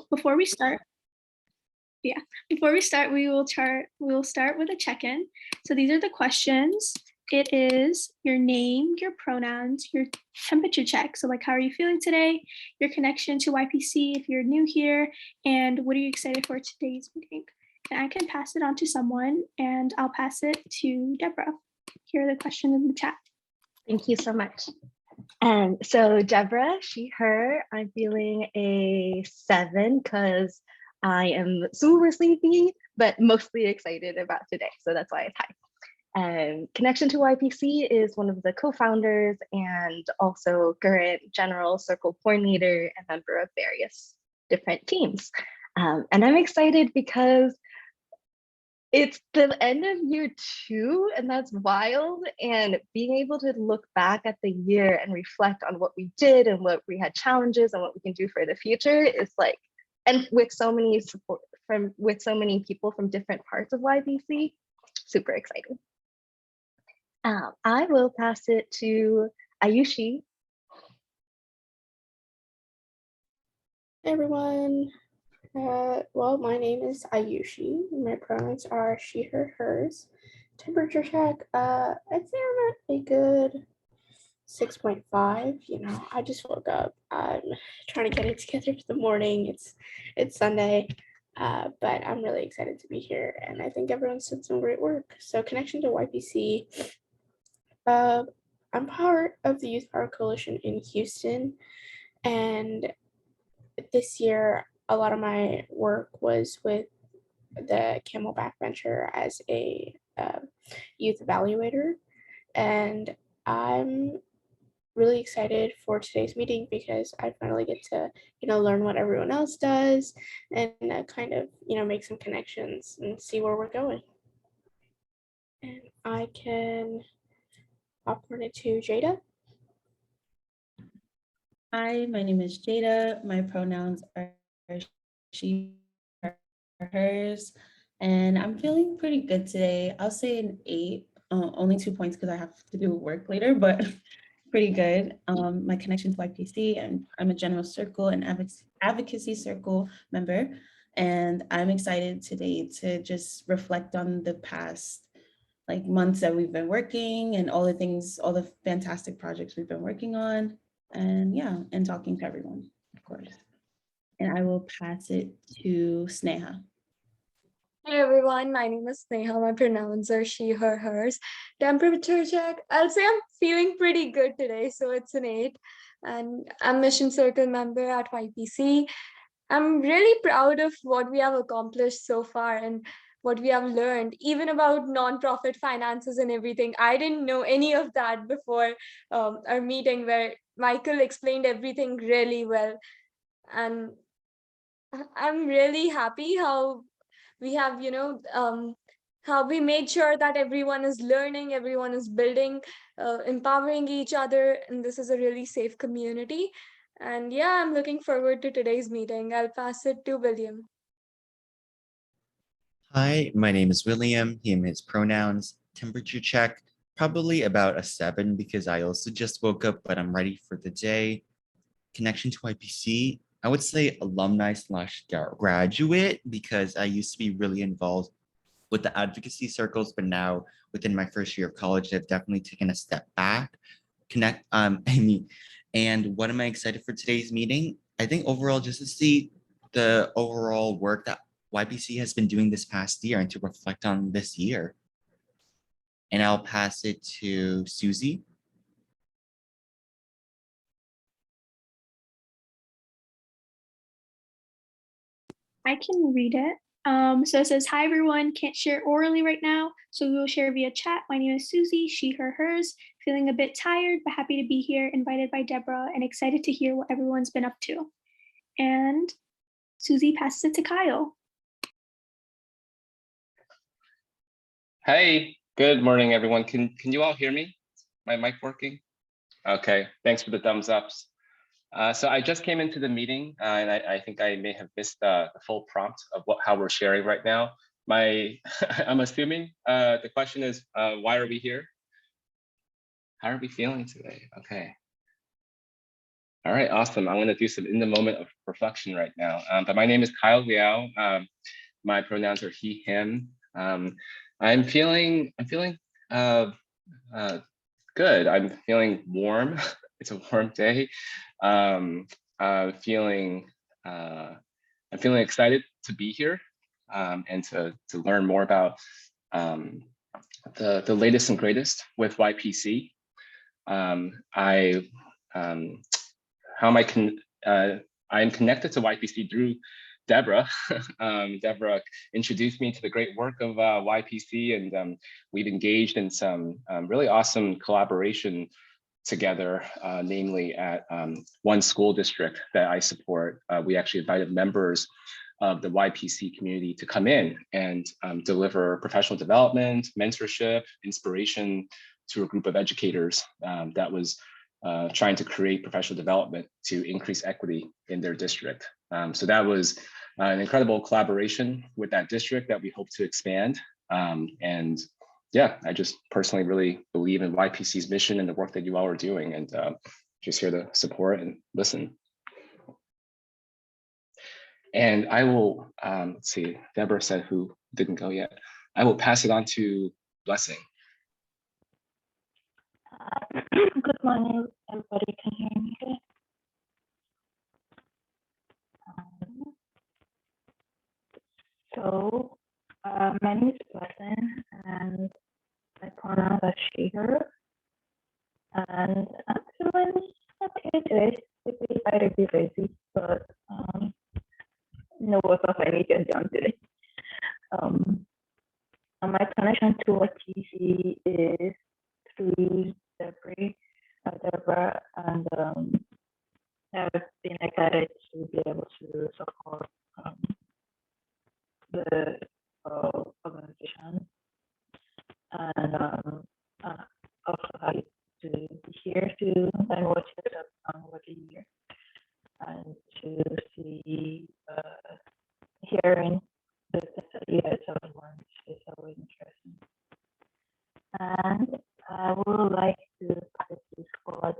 before we start, we will start with a check-in. So these are the questions. It is your name, your pronouns, your temperature check. So like, how are you feeling today? Your connection to YPC if you're new here, and what are you excited for today's meeting? And I can pass it on to someone, and I'll pass it to Deborah. Here are the questions in the chat. Thank you so much. So Deborah, she, her, I'm feeling a 7 because I am super sleepy, but mostly excited about today. So that's why it's high. Connection to YPC is one of the co-founders and also current general circle coordinator and member of various different teams. And I'm excited because it's the end of year 2, and that's wild. And being able to look back at the year and reflect on what we did and what we had challenges and what we can do for the future is like, and with so many support with so many people from different parts of YPC, super exciting. I will pass it to Ayushi. Hey everyone. Well, my name is Ayushi. My pronouns are she, her, hers. Temperature check, I'd say I'm at a good 6.5. You know, I just woke up. I'm trying to get it together for the morning. It's Sunday, but I'm really excited to be here, and I think everyone's done some great work. So connection to YPC. I'm part of the Youth Power Coalition in Houston, and this year a lot of my work was with the Camelback Venture as a youth evaluator, and I'm really excited for today's meeting because I finally get to learn what everyone else does and kind of make some connections and see where we're going. And I can popcorn it to Jada. Hi, my name is Jada. My pronouns are she, her, hers, and I'm feeling pretty good today. I'll say an 8, only 2 points because I have to do work later, but pretty good. My connection to YPC, and I'm a general circle and advocacy circle member, and I'm excited today to just reflect on the past months that we've been working and all the things, all the fantastic projects we've been working on. And yeah, and talking to everyone, of course. And I will pass it to Sneha. Hey everyone, my name is Sneha. My pronouns are she, her, hers. Temperature check, I'll say I'm feeling pretty good today, so it's an 8. And I'm Mission Circle member at YPC. I'm really proud of what we have accomplished so far and what we have learned, even about nonprofit finances and everything. I didn't know any of that before our meeting where Michael explained everything really well. And I'm really happy how we have, how we made sure that everyone is learning, everyone is building, empowering each other, and this is a really safe community. And yeah, I'm looking forward to today's meeting. I'll pass it to William. Hi, my name is William. Him, his pronouns. Temperature check, probably about a 7 because I also just woke up, but I'm ready for the day. Connection to YPC, I would say alumni / graduate because I used to be really involved with the advocacy circles, but now within my first year of college, I've definitely taken a step back. And what am I excited for today's meeting? I think overall, just to see the overall work that YPC has been doing this past year and to reflect on this year. And I'll pass it to Susie. I can read it. So it says, hi everyone, can't share orally right now, so we will share via chat. My name is Susie, she, her, hers. Feeling a bit tired, but happy to be here, invited by Deborah, and excited to hear what everyone's been up to. And Susie passes it to Kyle. Hey, good morning, everyone. Can you all hear me? My mic working? Okay, thanks for the thumbs ups. So I just came into the meeting and I think I may have missed the full prompt of how we're sharing right now. I'm assuming the question is, why are we here? How are we feeling today? Okay. All right, awesome. I'm going to do some in the moment of reflection right now. But my name is Kyle Liao. My pronouns are he, him. I'm feeling uh, good. I'm feeling warm. It's a warm day. I'm feeling excited to be here and to learn more about the latest and greatest with YPC. I'm connected to YPC through Deborah. Deborah introduced me to the great work of YPC, and we've engaged in some really awesome collaboration together, namely at one school district that I support. We actually invited members of the YPC community to come in and deliver professional development, mentorship, inspiration to a group of educators that was trying to create professional development to increase equity in their district. So that was an incredible collaboration with that district that we hope to expand. And yeah, I just personally really believe in YPC's mission and the work that you all are doing, and just here to support and listen. And I will, let's see, Deborah said who didn't go yet. I will pass it on to Blessing. Good morning, everybody can hear me okay? So, my name is Blessing, and my pronouns are she, her. And I'm feeling okay today. Maybe I might be lazy, but no work of I need to get done today. And my connection to what TC is through Deborah, and I've been excited to be able to support the organization, and also happy to be here to learn what you have done over the year, and to see hearing the things that you guys have learned is always interesting. And I would like to pass this forward.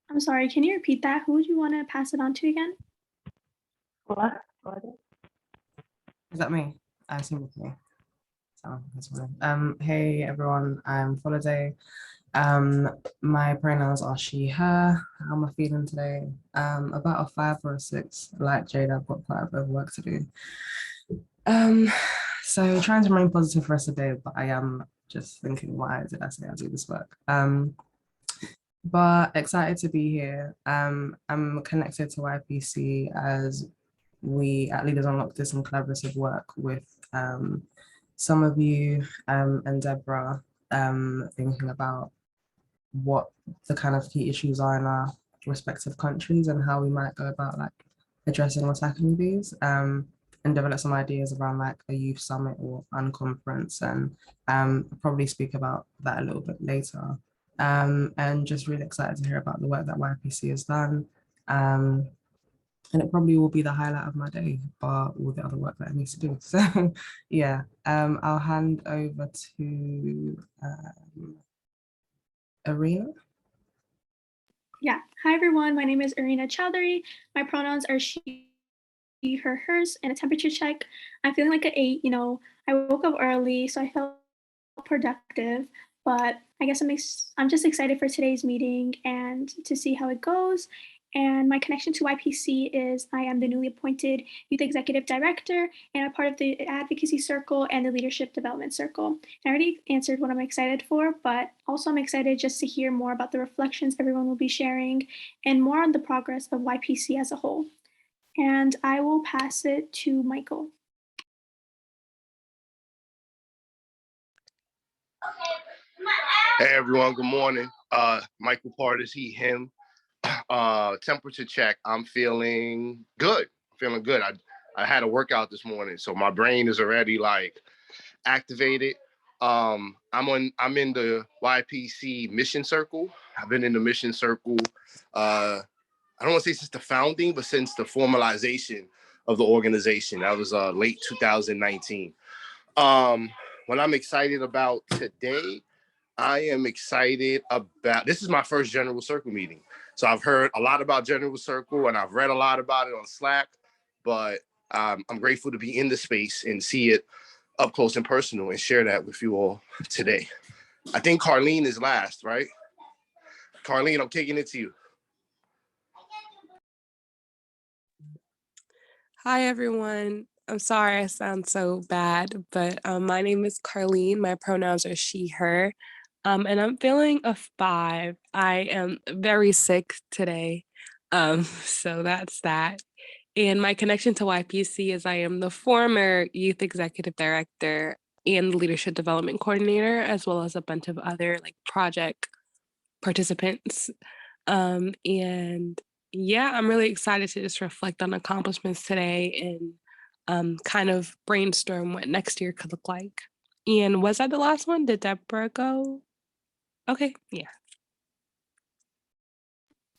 I'm sorry, can you repeat that? Who would you want to pass it on to again? Is that me? I assume it's me. So that's fine. Hey everyone, I'm Holiday. My pronouns are she, her. How am I feeling today? About a 5 or a 6. Like Jade, I've got quite a bit of work to do. So trying to remain positive for the rest of the day, but I am just thinking, why did I say I do this work? But excited to be here. I'm connected to YPC as we at Leaders Unlocked did some collaborative work with some of you and Deborah, thinking about what the kind of key issues are in our respective countries and how we might go about like addressing or tackling these, and develop some ideas around like a youth summit or unconference, and probably speak about that a little bit later. And just really excited to hear about the work that YPC has done. And it probably will be the highlight of my day, bar all the other work that I need to do. So yeah, I'll hand over to Arena. Yeah. Hi, everyone. My name is Arena Chowdhury. My pronouns are she, her, hers, and a temperature check. I'm feeling like an 8. You know, I woke up early, so I felt productive. But I guess I'm just excited for today's meeting and to see how it goes. And my connection to YPC is I am the newly appointed Youth Executive Director and a part of the Advocacy Circle and the Leadership Development Circle. I already answered what I'm excited for, but also I'm excited just to hear more about the reflections everyone will be sharing and more on the progress of YPC as a whole. And I will pass it to Michael. Hey everyone, good morning. Michael Partis, he, him. Temperature check. I'm feeling good. I had a workout this morning, so my brain is already like activated. I'm in the YPC mission circle. I've been in the mission circle. I don't want to say since the founding, but since the formalization of the organization. That was late 2019. What I'm excited about today, I am excited about, this is my first General Circle meeting. So I've heard a lot about General Circle and I've read a lot about it on Slack, but I'm grateful to be in the space and see it up close and personal and share that with you all today. I think Carlene is last, right? Carlene, I'm kicking it to you. Hi, everyone. I'm sorry I sound so bad, but my name is Carlene. My pronouns are she, her, and I'm feeling a 5. I am very sick today, so that's that. And my connection to YPC is I am the former youth executive director and leadership development coordinator, as well as a bunch of other like project participants. And yeah, I'm really excited to just reflect on accomplishments today and kind of brainstorm what next year could look like. And was that the last one? Did Deborah go? Okay, yeah.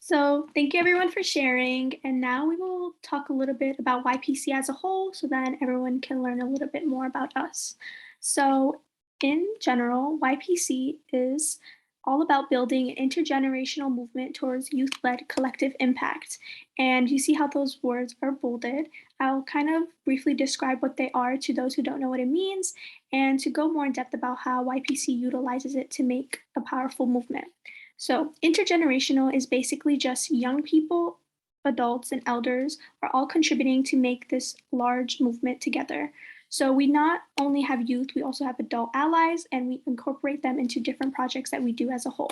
So thank you everyone for sharing. And now we will talk a little bit about YPC as a whole so then everyone can learn a little bit more about us. So in general, YPC is all about building an intergenerational movement towards youth-led collective impact. And you see how those words are bolded. I'll kind of briefly describe what they are to those who don't know what it means and to go more in depth about how YPC utilizes it to make a powerful movement. So intergenerational is basically just young people, adults, and elders are all contributing to make this large movement together. So we not only have youth, we also have adult allies, and we incorporate them into different projects that we do as a whole.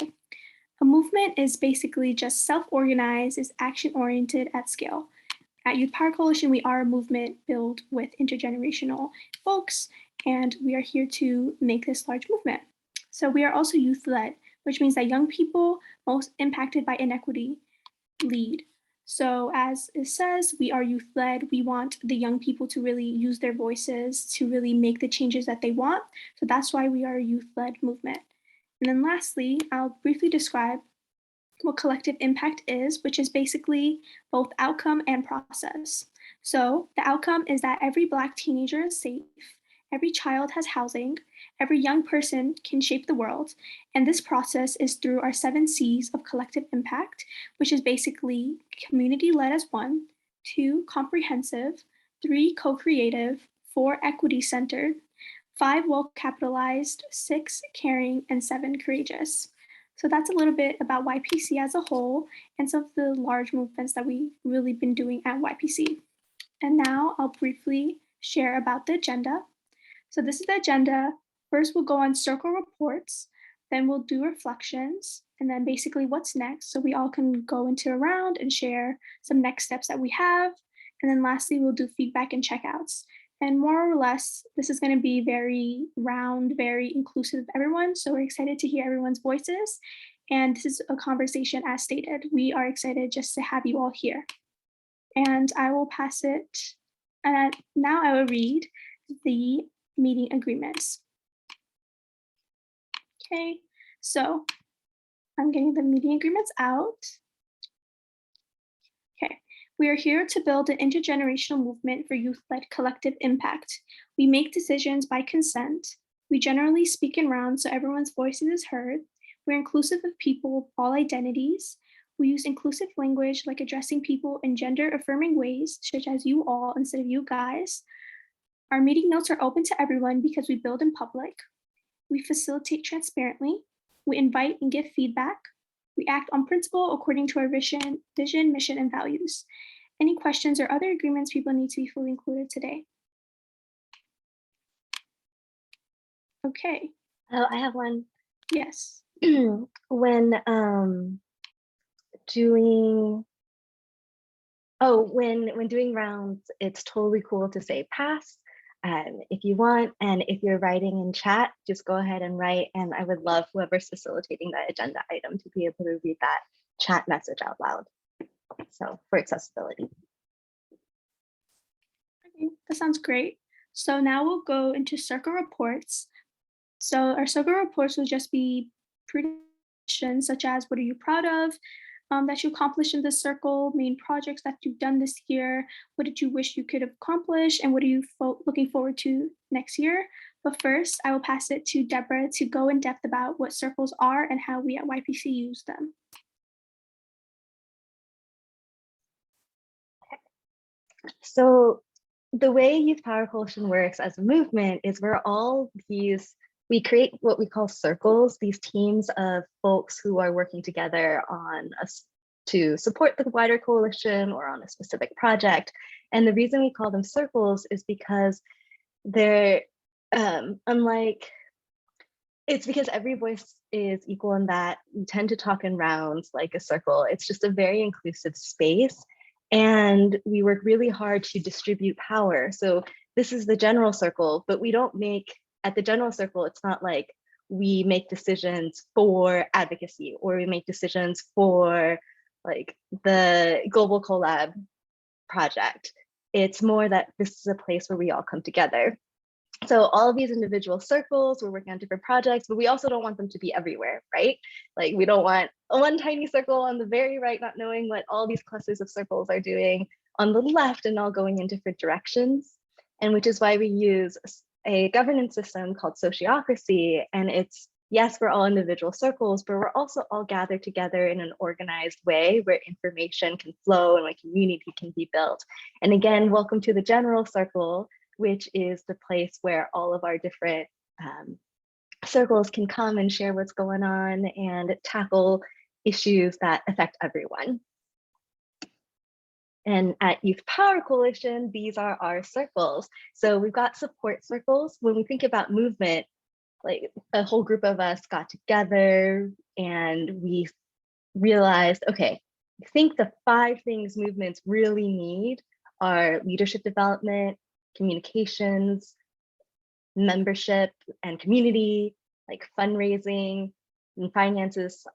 A movement is basically just self-organized, is action-oriented at scale. At Youth Power Coalition, we are a movement built with intergenerational folks, and we are here to make this large movement. So we are also youth-led, which means that young people most impacted by inequity lead. So as it says, we are youth-led. We want the young people to really use their voices to really make the changes that they want. So that's why we are a youth-led movement. And then lastly, I'll briefly describe what collective impact is, which is basically both outcome and process. So the outcome is that every Black teenager is safe, every child has housing, every young person can shape the world. And this process is through our 7 C's of collective impact, which is basically community led as 1, 2, comprehensive, 3, co-creative, 4, equity centered, 5, well capitalized, 6, caring, and 7, courageous. So that's a little bit about YPC as a whole and some of the large movements that we've really been doing at YPC. And now I'll briefly share about the agenda. So this is the agenda. First, we'll go on circle reports, then we'll do reflections, and then basically what's next. So we all can go into a round and share some next steps that we have. And then lastly, we'll do feedback and checkouts. And more or less, this is going to be very round, very inclusive of everyone. So we're excited to hear everyone's voices. And this is a conversation as stated. We are excited just to have you all here. And I will pass it. Now I will read the meeting agreements. Okay, so I'm getting the meeting agreements out. Okay, we are here to build an intergenerational movement for youth-led collective impact. We make decisions by consent. We generally speak in rounds so everyone's voice is heard. We're inclusive of people of all identities. We use inclusive language like addressing people in gender-affirming ways, such as you all instead of you guys. Our meeting notes are open to everyone because we build in public. We facilitate transparently. We invite and give feedback. We act on principle according to our vision, mission, and values. Any questions or other agreements people need to be fully included today? Okay. Oh, I have one. Yes. When doing rounds, it's totally cool to say pass if you want, and if you're writing in chat, just go ahead and write, and I would love whoever's facilitating that agenda item to be able to read that chat message out loud. So for accessibility. Okay, that sounds great. So now we'll go into circle reports. So our circle reports will just be questions such as what are you proud of that you accomplished in this circle, main projects that you've done this year, what did you wish you could accomplish, and what are you looking forward to next year? But first, I will pass it to Deborah to go in depth about what circles are and how we at YPC use them. So the way Youth Power Coalition works as a movement is we create what we call circles, these teams of folks who are working together to support the wider coalition or on a specific project. And the reason we call them circles is because they're it's because every voice is equal in that we tend to talk in rounds like a circle. It's just a very inclusive space. And we work really hard to distribute power. So this is the general circle, but at the general circle, it's not like we make decisions for advocacy or we make decisions for like the Global Collab project. It's more that this is a place where we all come together. So all of these individual circles, we're working on different projects, but we also don't want them to be everywhere, right? Like we don't want one tiny circle on the very right, not knowing what all these clusters of circles are doing on the left and all going in different directions. And which is why we use a governance system called sociocracy. And it's, yes, we're all individual circles, but we're also all gathered together in an organized way where information can flow and like community can be built. And again, welcome to the general circle, which is the place where all of our different circles can come and share what's going on and tackle issues that affect everyone. And at Youth Power Coalition, these are our circles. So we've got support circles. When we think about movement, like a whole group of us got together and we realized, okay, I think the 5 things movements really need are leadership development, communications, membership and community, like fundraising and finances,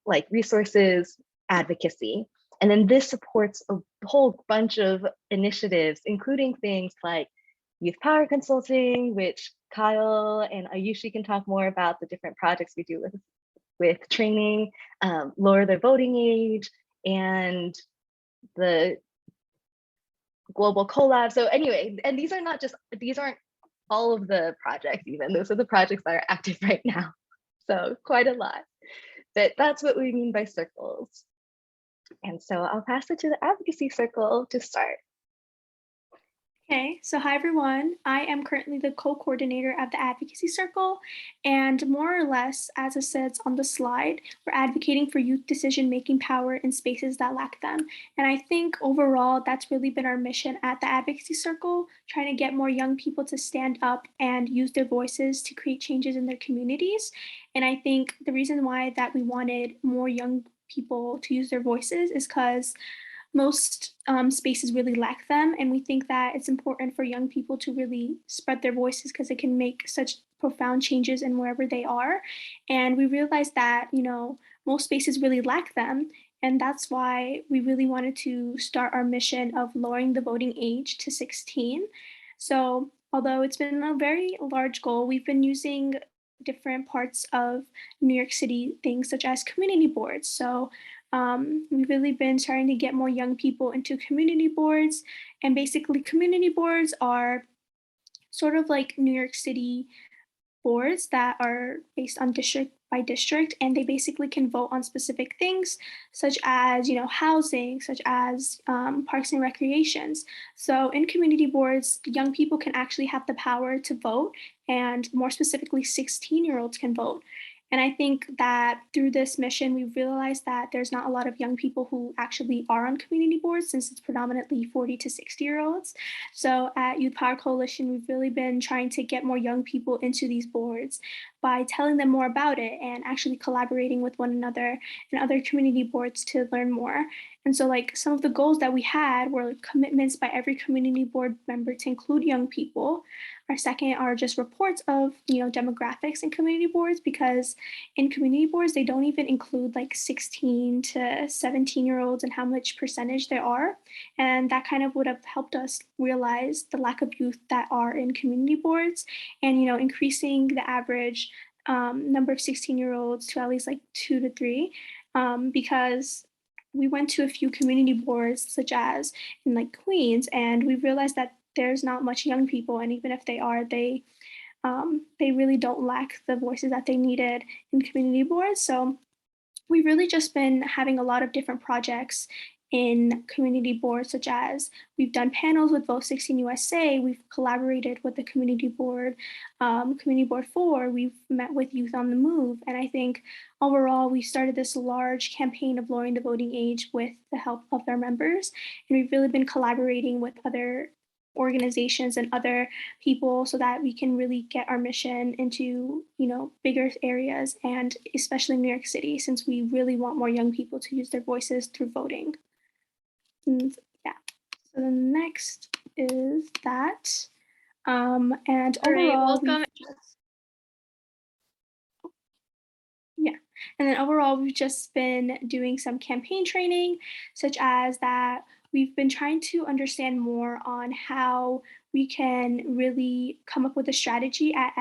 like resources, advocacy. And then this supports a whole bunch of initiatives, including things like youth power consulting, which Kyle and Ayushi can talk more about the different projects we do with training, lower the voting age, and the global collab. So anyway, and these aren't all of the projects even. Those are the projects that are active right now. So quite a lot. But that's what we mean by circles. And so I'll pass it to the advocacy circle to start. Okay, so hi everyone. I am currently the co-coordinator at the Advocacy Circle, and more or less, as it says on the slide, we're advocating for youth decision-making power in spaces that lack them. And I think overall, that's really been our mission at the Advocacy Circle, trying to get more young people to stand up and use their voices to create changes in their communities. And I think the reason why that we wanted more young people to use their voices is because most spaces really lack them, and we think that it's important for young people to really spread their voices because it can make such profound changes in wherever they are. And we realized that most spaces really lack them, and that's why we really wanted to start our mission of lowering the voting age to 16. So although it's been a very large goal, we've been using different parts of New York City things such as community boards. So we've really been starting to get more young people into community boards. And basically, community boards are sort of like New York City boards that are based on district by district, and they basically can vote on specific things such as housing, such as parks and recreations. So in community boards, young people can actually have the power to vote, and more specifically 16-year-olds can vote. And I think that through this mission, we realized that there's not a lot of young people who actually are on community boards, since it's predominantly 40 to 60-year-olds. So at Youth Power Coalition, we've really been trying to get more young people into these boards by telling them more about it and actually collaborating with one another and other community boards to learn more. And so like some of the goals that we had were commitments by every community board member to include young people. Our second are just reports of demographics in community boards, because in community boards they don't even include like 16 to 17-year-olds and how much percentage there are. And that kind of would have helped us realize the lack of youth that are in community boards, and increasing the average number of 16-year-olds to at least like 2 to 3, because we went to a few community boards such as in like Queens, and we realized that there's not much young people, and even if they are, they they really don't lack the voices that they needed in community boards. So we've really just been having a lot of different projects in community boards, such as we've done panels with Vote 16 USA, we've collaborated with the Community Board 4, we've met with Youth on the Move, and I think overall we started this large campaign of lowering the voting age with the help of their members, and we've really been collaborating with other organizations and other people so that we can really get our mission into bigger areas, and especially New York City, since we really want more young people to use their voices through voting. And yeah, so the next is that, and All right, overall welcome. And then overall, we've just been doing some campaign training, such as that we've been trying to understand more on how we can really come up with a strategy at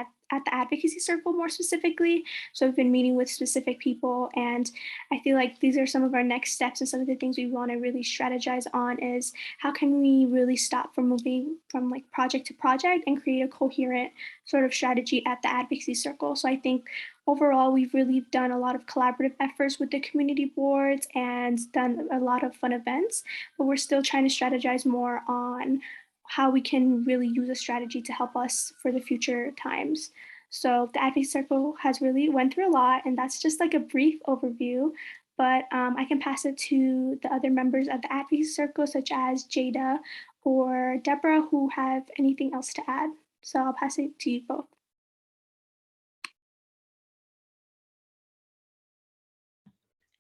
the advocacy circle more specifically. So we've been meeting with specific people, and I feel like these are some of our next steps, and some of the things we want to really strategize on is how can we really stop from moving from like project to project and create a coherent sort of strategy at the advocacy circle. So I think overall, we've really done a lot of collaborative efforts with the community boards and done a lot of fun events, but we're still trying to strategize more on how we can really use a strategy to help us for the future times. So the Advocacy Circle has really went through a lot, and that's just like a brief overview, but I can pass it to the other members of the Advocacy Circle, such as Jada or Deborah, who have anything else to add. So I'll pass it to you both.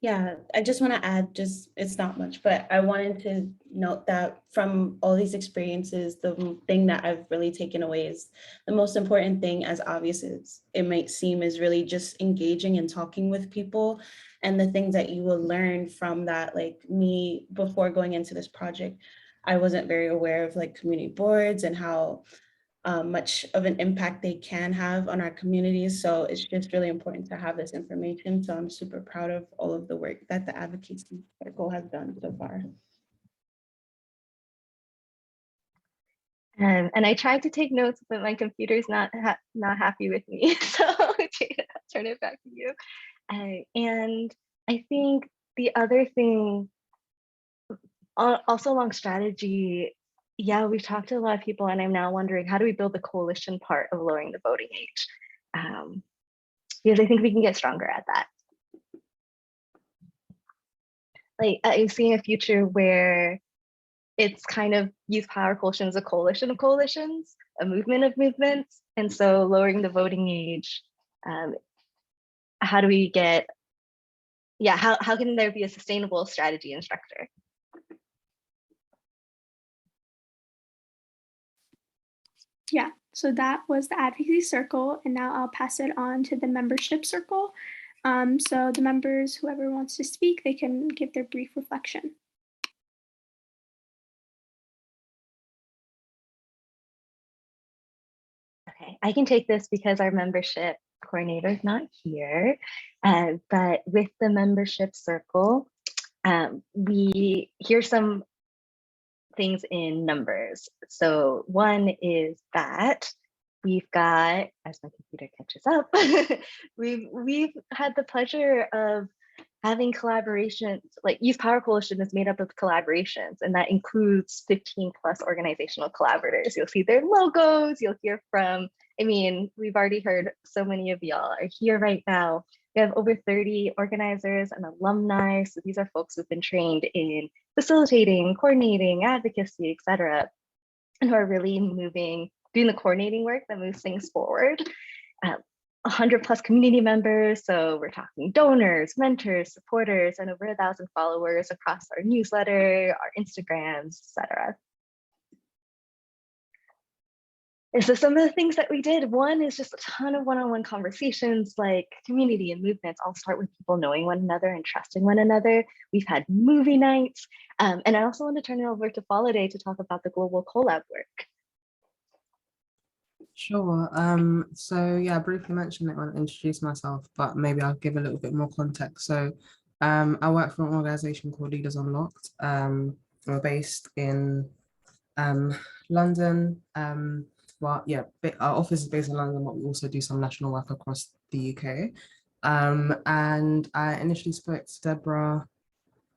Yeah, I just want to add, it's not much, but I wanted to note that from all these experiences, the thing that I've really taken away is the most important thing, as obvious as it might seem, is really just engaging and talking with people. And the things that you will learn from that, like me, before going into this project, I wasn't very aware of like community boards and how much of an impact they can have on our communities. So it's just really important to have this information. So I'm super proud of all of the work that the Advocacy Circle has done so far. And I tried to take notes, but my computer's not happy with me. So Jada, I'll turn it back to you. And I think the other thing, also along strategy, yeah, we've talked to a lot of people, and I'm now wondering, how do we build the coalition part of lowering the voting age? Because I think we can get stronger at that. Like, I'm seeing a future where it's kind of Youth Power Coalition is a coalition of coalitions, a movement of movements. And so lowering the voting age, how do we get, yeah, how can there be a sustainable strategy and structure? Yeah, so that was the Advocacy Circle, and now I'll pass it on to the Membership Circle. So the members, whoever wants to speak, they can give their brief reflection. Okay, I can take this because our membership coordinator is not here, but with the Membership Circle, here's some things in numbers. So one is that we've got, as my computer catches up, we've had the pleasure of having collaborations. Like Youth Power Coalition is made up of collaborations, and that includes 15 plus organizational collaborators. You'll see their logos, you'll hear from, I mean, we've already heard so many of y'all are here right now. We have over 30 organizers and alumni. So these are folks who've been trained in facilitating, coordinating, advocacy, et cetera, and who are really doing the coordinating work that moves things forward. 100 plus community members. So we're talking donors, mentors, supporters, and over 1,000 followers across our newsletter, our Instagrams, et cetera. And so some of the things that we did, one is just a ton of one-on-one conversations, like community and movements all start with people knowing one another and trusting one another. We've had movie nights. And I also want to turn it over to Faladay to talk about the global collab work. Sure. So yeah, I briefly mentioned it when I introduced myself, but maybe I'll give a little bit more context. So I work for an organization called Leaders Unlocked. We're based in London. but yeah, our office is based in London, but we also do some national work across the UK. And I initially spoke to Deborah,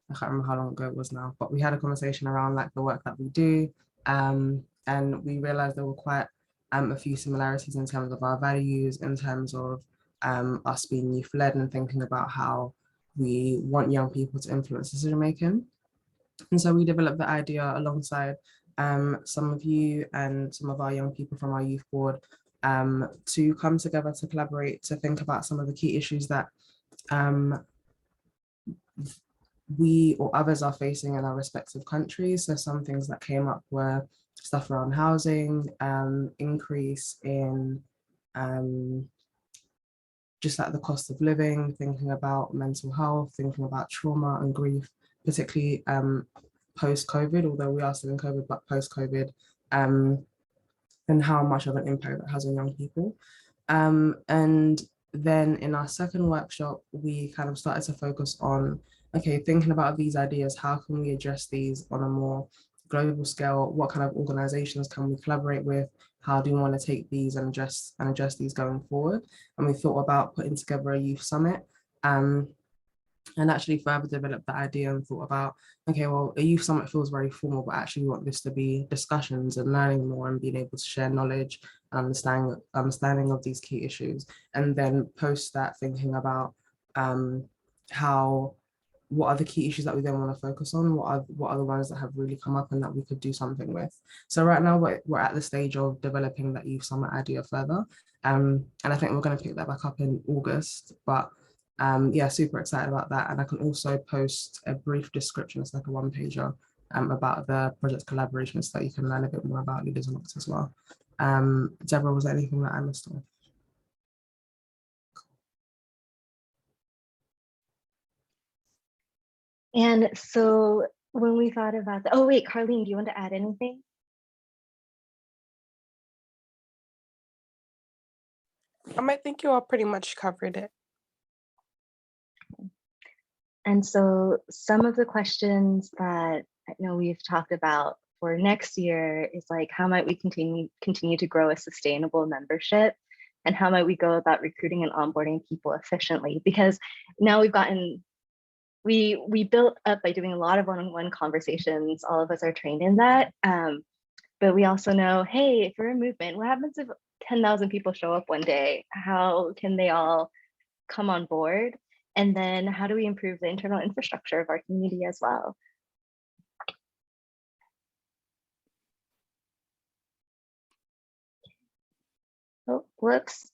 I can't remember how long ago it was now, but we had a conversation around like the work that we do. And we realized there were quite a few similarities in terms of our values, in terms of us being youth led and thinking about how we want young people to influence decision making. And so we developed the idea alongside some of you and some of our young people from our youth board to come together to collaborate, to think about some of the key issues that we or others are facing in our respective countries. So some things that came up were stuff around housing, increase in just like the cost of living, thinking about mental health, thinking about trauma and grief, particularly post-COVID, although we are still in COVID, but post-COVID, and how much of an impact that has on young people. And then in our second workshop, we kind of started to focus on, okay, thinking about these ideas, how can we address these on a more global scale? What kind of organizations can we collaborate with? How do we want to take these and address these going forward? And we thought about putting together a youth summit. And actually further developed the idea and thought about, okay, well, a youth summit feels very formal, but actually we want this to be discussions and learning more and being able to share knowledge and understanding of these key issues. And then post that thinking about what are the key issues that we then want to focus on? What are the ones that have really come up and that we could do something with? So right now we're at the stage of developing that youth summit idea further. And I think we're going to pick that back up in August, but yeah, super excited about that. And I can also post a brief description, it's like a one-pager about the project collaboration so that you can learn a bit more about Leaders Unlocked as well. Deborah, was there anything that I missed on? And so when we thought about oh wait, Carlene, do you want to add anything? I think you all pretty much covered it. And so some of the questions that I know we've talked about for next year is like, how might we continue to grow a sustainable membership? And how might we go about recruiting and onboarding people efficiently? Because now we built up by doing a lot of one-on-one conversations. All of us are trained in that. But we also know, hey, if we're a movement, what happens if 10,000 people show up one day? How can they all come on board? And then how do we improve the internal infrastructure of our community as well? Oh, whoops.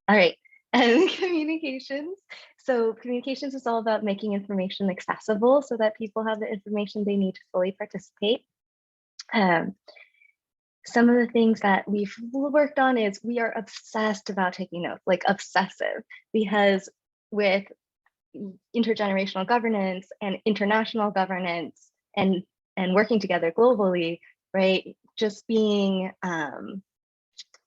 All right, and communications. So communications is all about making information accessible so that people have the information they need to fully participate. Some of the things that we've worked on is we are obsessed about taking notes, like obsessive, because with intergenerational governance and international governance and working together globally, right? Just being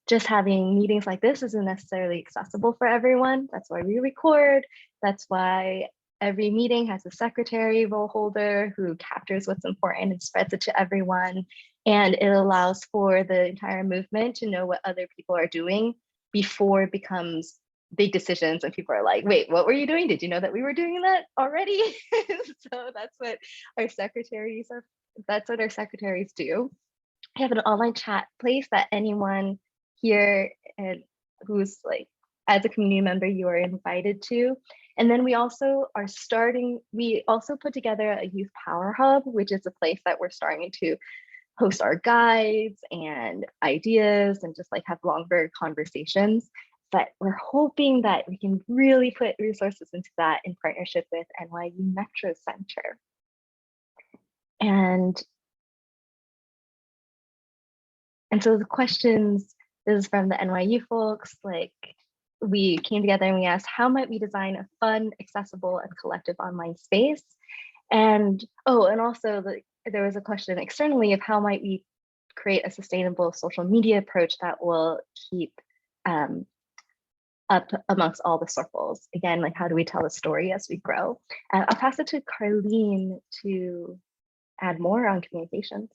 just having meetings like this isn't necessarily accessible for everyone. That's why we record. That's why every meeting has a secretary role holder who captures what's important and spreads it to everyone. And it allows for the entire movement to know what other people are doing before it becomes big decisions and people are like, wait, what were you doing? Did you know that we were doing that already? So that's what our secretaries do. We have an online chat place that anyone here and who's like, as a community member, you are invited to. And then we also put together a youth power hub, which is a place that we're starting to host our guides and ideas and just like have longer conversations. But we're hoping that we can really put resources into that in partnership with NYU Metro Center. And so the questions, this is from the NYU folks, like we came together and we asked, how might we design a fun, accessible, and collective online space? And also there was a question externally of how might we create a sustainable social media approach that will keep up amongst all the circles. Again, like how do we tell a story as we grow? I'll pass it to Carlene to add more on communications.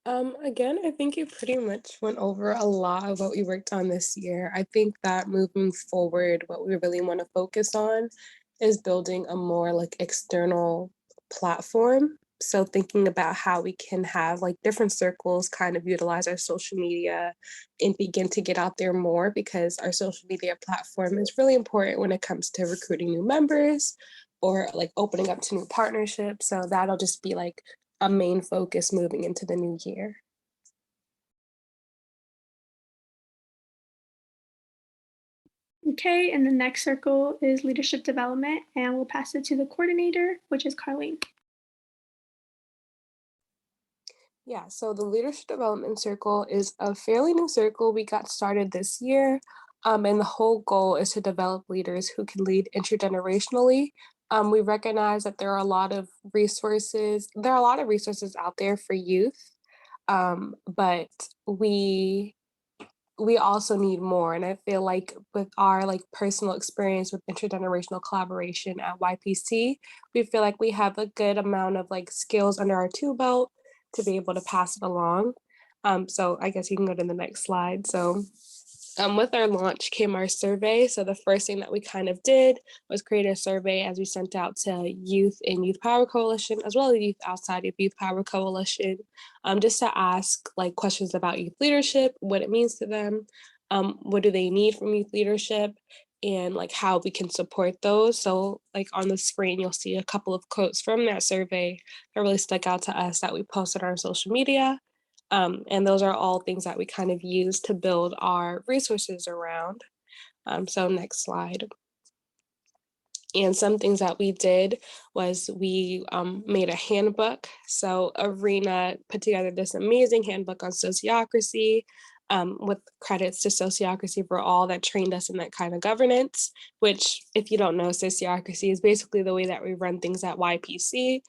Again, I think you pretty much went over a lot of what we worked on this year. I think that moving forward, what we really want to focus on is building a more like external platform. So thinking about how we can have like different circles kind of utilize our social media and begin to get out there more, because our social media platform is really important when it comes to recruiting new members or like opening up to new partnerships. So that'll just be like a main focus moving into the new year. Okay, and the next circle is leadership development, and we'll pass it to the coordinator, which is Carlene. Yeah, so the Leadership Development Circle is a fairly new circle. We got started this year, and the whole goal is to develop leaders who can lead intergenerationally. We recognize that there are a lot of resources. There are a lot of resources out there for youth, but we also need more. And I feel like with our like personal experience with intergenerational collaboration at YPC, we feel like we have a good amount of like skills under our tool belt to be able to pass it along. So I guess you can go to the next slide. So with our launch came our survey. So the first thing that we kind of did was create a survey as we sent out to youth in Youth Power Coalition, as well as youth outside of Youth Power Coalition, just to ask like questions about youth leadership, what it means to them, what do they need from youth leadership, and like how we can support those. So like on the screen, you'll see a couple of quotes from that survey that really stuck out to us that we posted on our social media. And those are all things that we kind of use to build our resources around. So next slide. And some things that we did was we made a handbook. So Arena put together this amazing handbook on sociocracy, with credits to sociocracy for all that trained us in that kind of governance, which if you don't know, sociocracy is basically the way that we run things at YPC.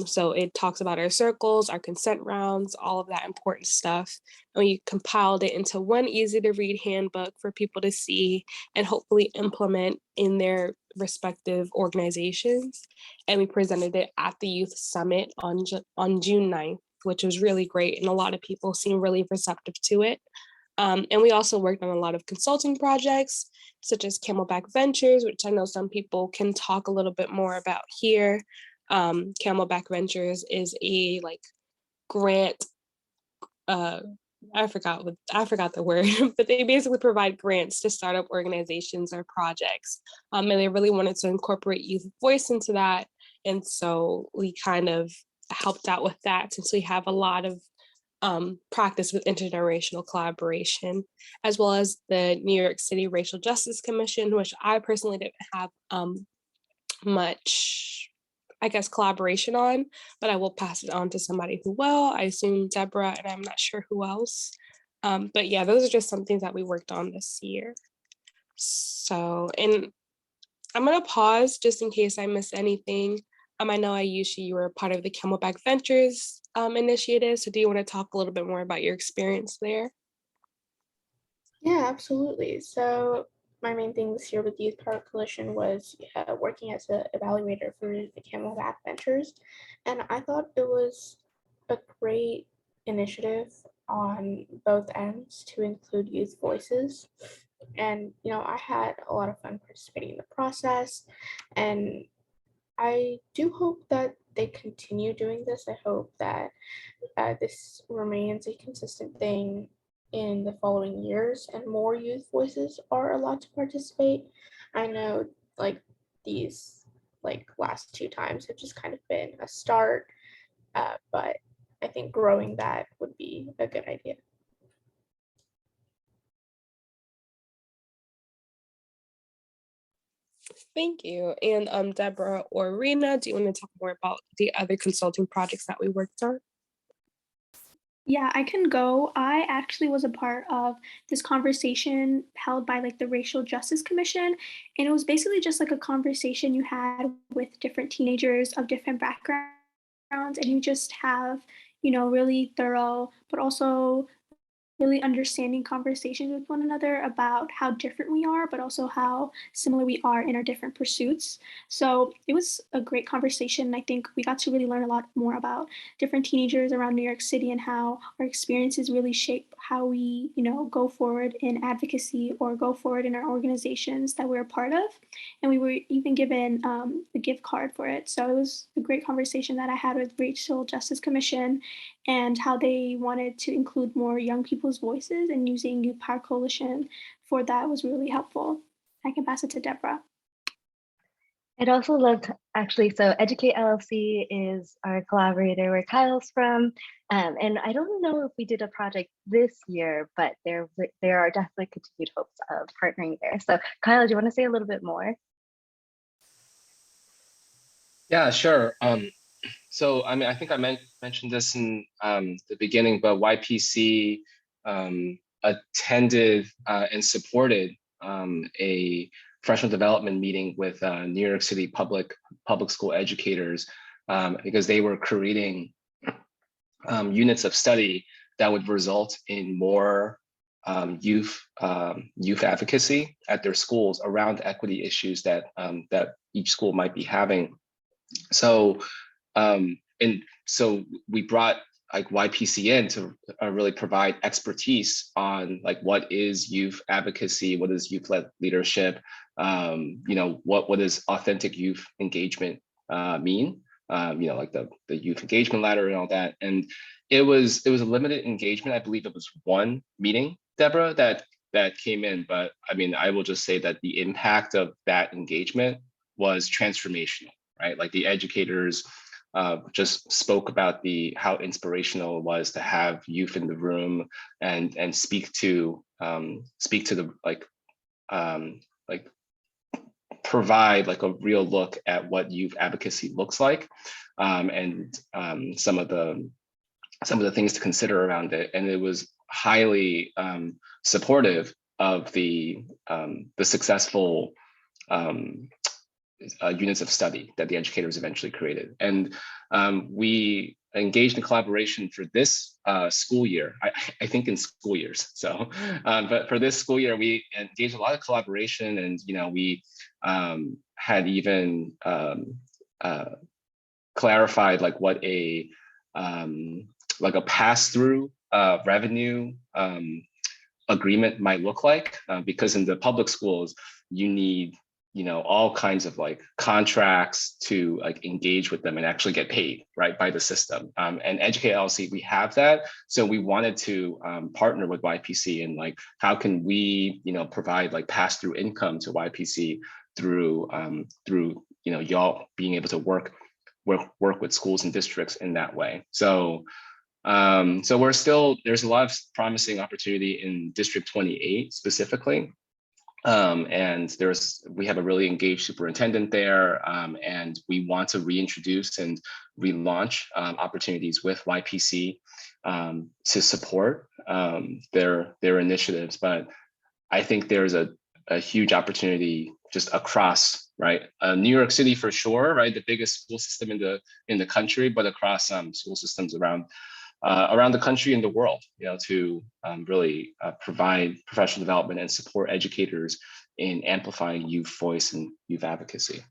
So it talks about our circles, our consent rounds, all of that important stuff. And we compiled it into one easy to read handbook for people to see and hopefully implement in their respective organizations. And we presented it at the Youth Summit on June 9th, which was really great. And a lot of people seemed really receptive to it. And we also worked on a lot of consulting projects, such as Camelback Ventures, which I know some people can talk a little bit more about here. Camelback Ventures is a like grant, I forgot the word, but they basically provide grants to startup organizations or projects. And they really wanted to incorporate youth voice into that. And so we kind of helped out with that, since we have a lot of practice with intergenerational collaboration, as well as the New York City Racial Justice Commission, which I personally didn't have much, I guess, collaboration on, but I will pass it on to somebody who will. I assume Deborah, and I'm not sure who else. But yeah, those are just some things that we worked on this year. So, and I'm gonna pause just in case I miss anything. I know Ayushi, you were part of the Camelback Ventures initiative. So do you want to talk a little bit more about your experience there? Yeah, absolutely. So my main thing this year with Youth Power Coalition was working as an evaluator for the Camelback Ventures. And I thought it was a great initiative on both ends to include youth voices. And, I had a lot of fun participating in the process. And I do hope that they continue doing this. I hope that this remains a consistent thing in the following years and more youth voices are allowed to participate. I know like these last two times have just kind of been a start, but I think growing that would be a good idea. Thank you. And Deborah or Rena, do you want to talk more about the other consulting projects that we worked on? Yeah, I can go. I actually was a part of this conversation held by like the Racial Justice Commission. And it was basically just like a conversation you had with different teenagers of different backgrounds. And you just have, really thorough, but also really understanding conversations with one another about how different we are, but also how similar we are in our different pursuits. So it was a great conversation. I think we got to really learn a lot more about different teenagers around New York City and how our experiences really shape how we, go forward in advocacy or go forward in our organizations that we're a part of. And we were even given a gift card for it. So it was a great conversation that I had with Racial Justice Commission and how they wanted to include more young people's voices, and using Youth Power Coalition for that was really helpful. I can pass it to Deborah. I'd also love to actually, so Educate LLC is our collaborator where Kyle's from. And I don't know if we did a project this year, but there are definitely continued hopes of partnering there. So Kyle, do you want to say a little bit more? Yeah, sure. So I mean, I think I mentioned this in the beginning, but YPC attended and supported a professional development meeting with New York City public school educators because they were creating units of study that would result in more youth advocacy at their schools around equity issues that that each school might be having. So and so we brought like YPC in to really provide expertise on like what is youth advocacy, what is youth-led leadership, what does authentic youth engagement mean, like the youth engagement ladder and all that. And it was a limited engagement. I believe it was one meeting, Deborah, that came in, but I mean, I will just say that the impact of that engagement was transformational, right? Like the educators just spoke about how inspirational it was to have youth in the room and speak to the provide like a real look at what youth advocacy looks like, and some of the things to consider around it. And it was highly supportive of the successful units of study that the educators eventually created. And we engaged in collaboration for this school year, I think in school years. So, but for this school year, we engaged a lot of collaboration, and we had even clarified like what a pass-through revenue agreement might look like, because in the public schools, you need all kinds of like contracts to like engage with them and actually get paid right by the system. And Educate LLC, we have that. So we wanted to partner with YPC and like, how can we, provide like pass-through income to YPC through y'all being able to work with schools and districts in that way. So there's a lot of promising opportunity in District 28 specifically. And we have a really engaged superintendent there, and we want to reintroduce and relaunch opportunities with YPC to support their initiatives. But I think there's a huge opportunity just across, right? New York City for sure, right? The biggest school system in the country, but across school systems around the country and the world, to really provide professional development and support educators in amplifying youth voice and youth advocacy.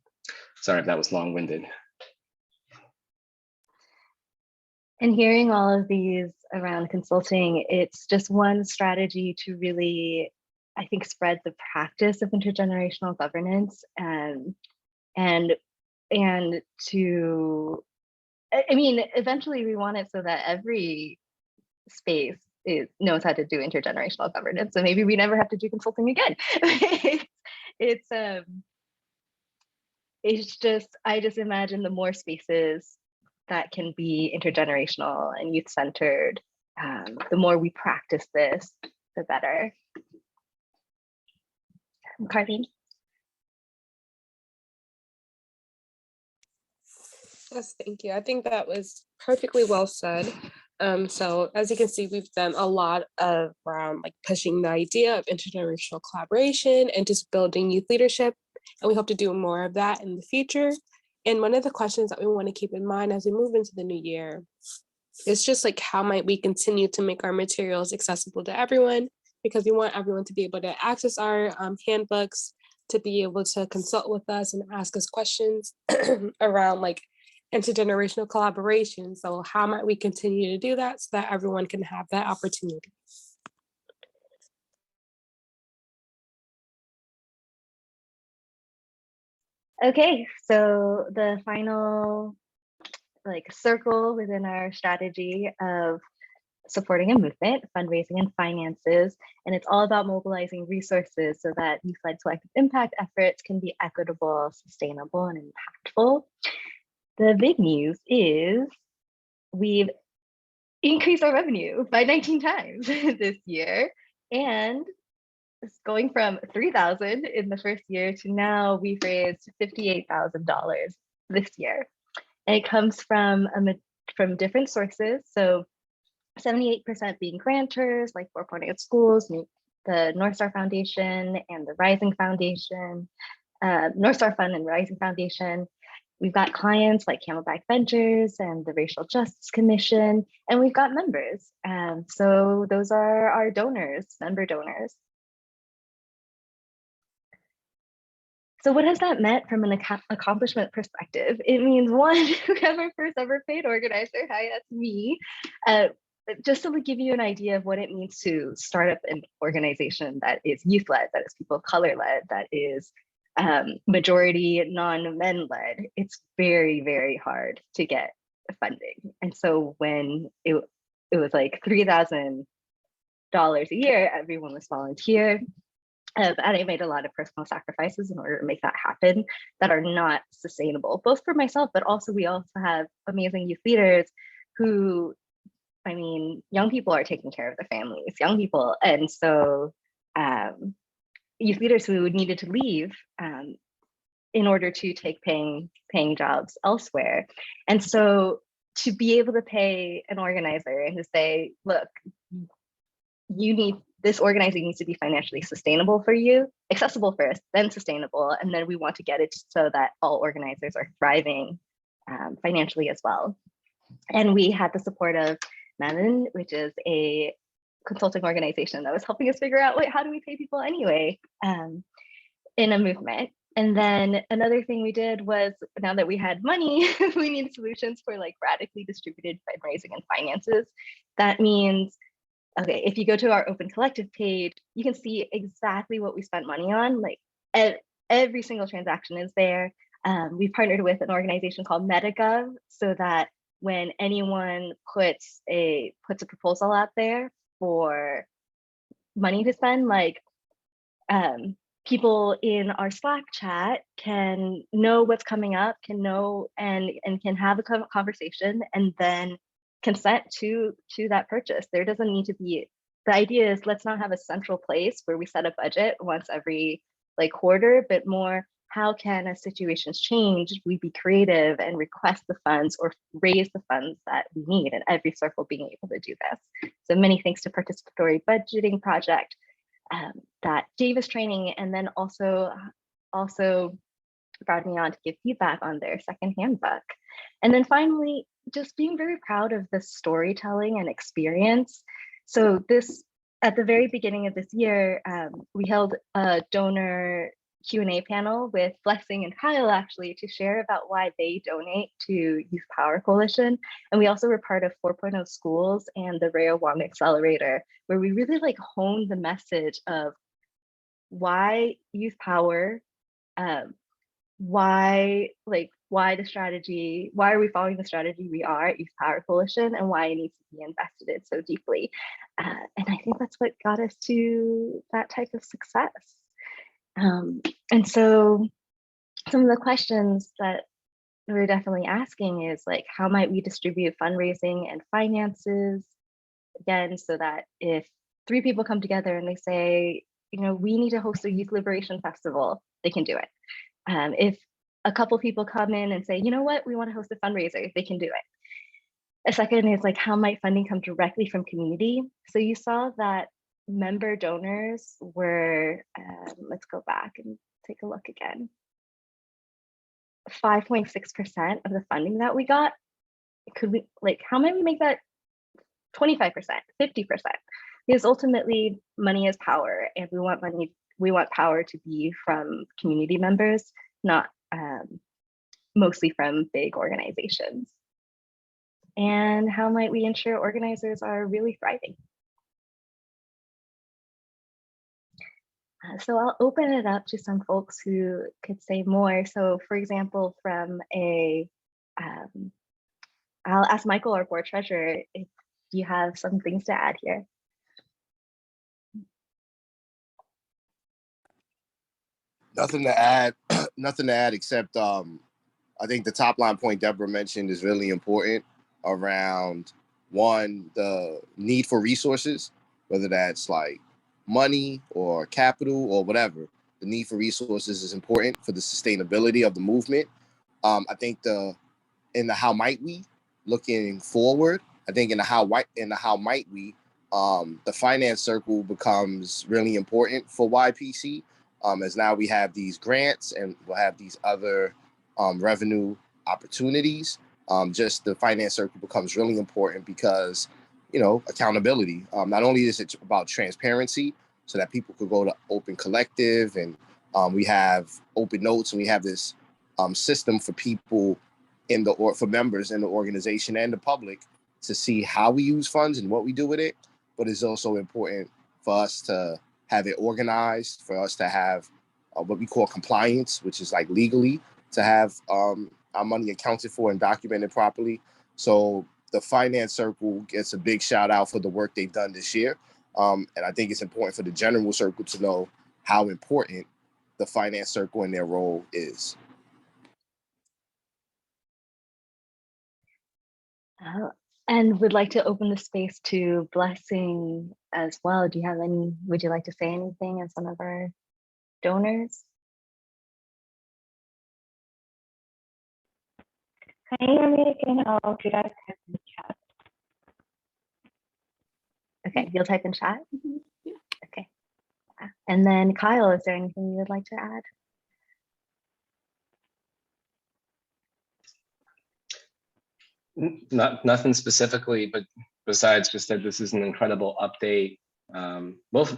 Sorry if that was long-winded. And hearing all of these around consulting, it's just one strategy to really, I think, spread the practice of intergenerational governance and to, I mean, eventually we want it so that every space knows how to do intergenerational governance. So maybe we never have to do consulting again. I just imagine the more spaces that can be intergenerational and youth-centered, the more we practice this, the better. Carleen? Yes, thank you. I think that was perfectly well said. So as you can see, we've done a lot around like pushing the idea of intergenerational collaboration and just building youth leadership. And we hope to do more of that in the future. And one of the questions that we want to keep in mind as we move into the new year It's just like, how might we continue to make our materials accessible to everyone? Because we want everyone to be able to access our handbooks, to be able to consult with us and ask us questions around like intergenerational collaboration. So how might we continue to do that so that everyone can have that opportunity? Okay, so the final circle within our strategy of supporting a movement, fundraising and finances, and it's all about mobilizing resources so that youth-led collective impact efforts can be equitable, sustainable, and impactful. The big news is we've increased our revenue by 19 times this year, and it's going from 3,000 in the first year to now we've raised $58,000 this year. And it comes from different sources. So 78% being grantors like 4.0 schools, the North Star Foundation and the Rising Foundation, North Star Fund and Rising Foundation. We've got clients like Camelback Ventures and the Racial Justice Commission, and we've got members. So those are our donors, member donors. So what has that meant from an accomplishment perspective? It means one, we have our first ever paid organizer. Hi, that's me. Just to give you an idea of what it means to start up an organization that is youth-led, that is people of color-led, that is majority non-men led, it's very, very hard to get funding. And so when it was like $3,000 a year, everyone was volunteer. And I made a lot of personal sacrifices in order to make that happen that are not sustainable, both for myself, but also we also have amazing youth leaders who, I mean, young people are taking care of their families, young people. And so youth leaders who needed to leave in order to take paying jobs elsewhere. And so to be able to pay an organizer and to say, look, this organizing needs to be financially sustainable for you, accessible first, then sustainable. And then we want to get it so that all organizers are thriving financially as well. And we had the support of Mammon, which is a consulting organization that was helping us figure out, wait, how do we pay people anyway in a movement? And then another thing we did was, now that we had money, we needed solutions for like radically distributed fundraising and finances. That means, okay, if you go to our Open Collective page, you can see exactly what we spent money on. Like every single transaction is there. We partnered with an organization called MetaGov so that when anyone puts a proposal out there for money to spend, like people in our Slack chat can know what's coming up, can know and can have a conversation and then consent to that purchase. There doesn't need to be, the idea is let's not have a central place where we set a budget once every like quarter, but more, how can as situations change, we be creative and request the funds or raise the funds that we need, and every circle being able to do this. So many thanks to Participatory Budgeting Project that gave us training, and then also brought me on to give feedback on their second handbook. And then finally, just being very proud of the storytelling and experience. So this, at the very beginning of this year, we held a donor Q&A panel with Blessing and Kyle actually to share about why they donate to Youth Power Coalition. And we also were part of 4.0 Schools and the Raya Wong Accelerator, where we really like honed the message of why Youth Power, why the strategy, why are we following the strategy we are at Youth Power Coalition, and why it needs to be invested in so deeply. And I think that's what got us to that type of success. And so some of the questions that we're definitely asking is like, how might we distribute fundraising and finances? Again, so that if 3 people come together and they say, you know, we need to host a youth liberation festival, they can do it. If a couple people come in and say, you know what, we want to host a fundraiser, they can do it. A second is like, how might funding come directly from community? So you saw that member donors were, let's go back and take a look again. 5.6% of the funding that we got. Could we, like, how might we make that 25%, 50%, because ultimately money is power, and we want power to be from community members, not mostly from big organizations. And how might we ensure organizers are really thriving? So I'll open it up to some folks who could say more. So for example, from I'll ask Michael, our board treasurer, if you have some things to add here. Nothing to add, nothing to add except I think the top line point Deborah mentioned is really important around, one, the need for resources, whether that's like money or capital or whatever. The need for resources is important for the sustainability of the movement. I think in the how might we, looking forward, I think in the how might we, the finance circle becomes really important for YPC, as now we have these grants and we'll have these other revenue opportunities. Just the finance circle becomes really important because, accountability. Not only is it about transparency, so that people could go to Open Collective, and we have open notes, and we have this system for people for members in the organization and the public to see how we use funds and what we do with it. But it's also important for us to have it organized, for us to have what we call compliance, which is like legally to have our money accounted for and documented properly. So the finance circle gets a big shout out for the work they've done this year. And I think it's important for the general circle to know how important the finance circle and their role is. And would like to open the space to Blessing as well. Would you like to say anything as one of our donors? Can you hear me again, or should I type in the chat? Okay, you'll type in chat? Yeah. Okay. And then Kyle, is there anything you would like to add? Nothing specifically, but besides just that this is an incredible update, both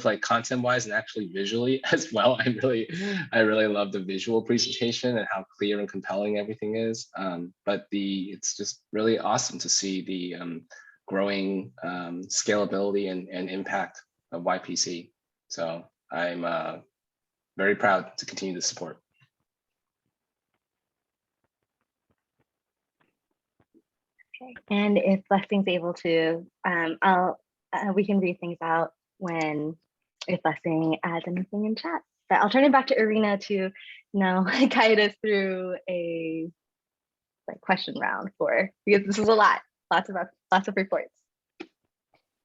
like content wise and actually visually as well. I really love the visual presentation and how clear and compelling everything is. But it's just really awesome to see the growing scalability and impact of YPC. So I'm very proud to continue to support. Okay. And if Blessing's able to, we can read things out if Blessing adds anything in chat. But I'll turn it back to Irina to now guide us through a question round because this is a lot, lots of reports.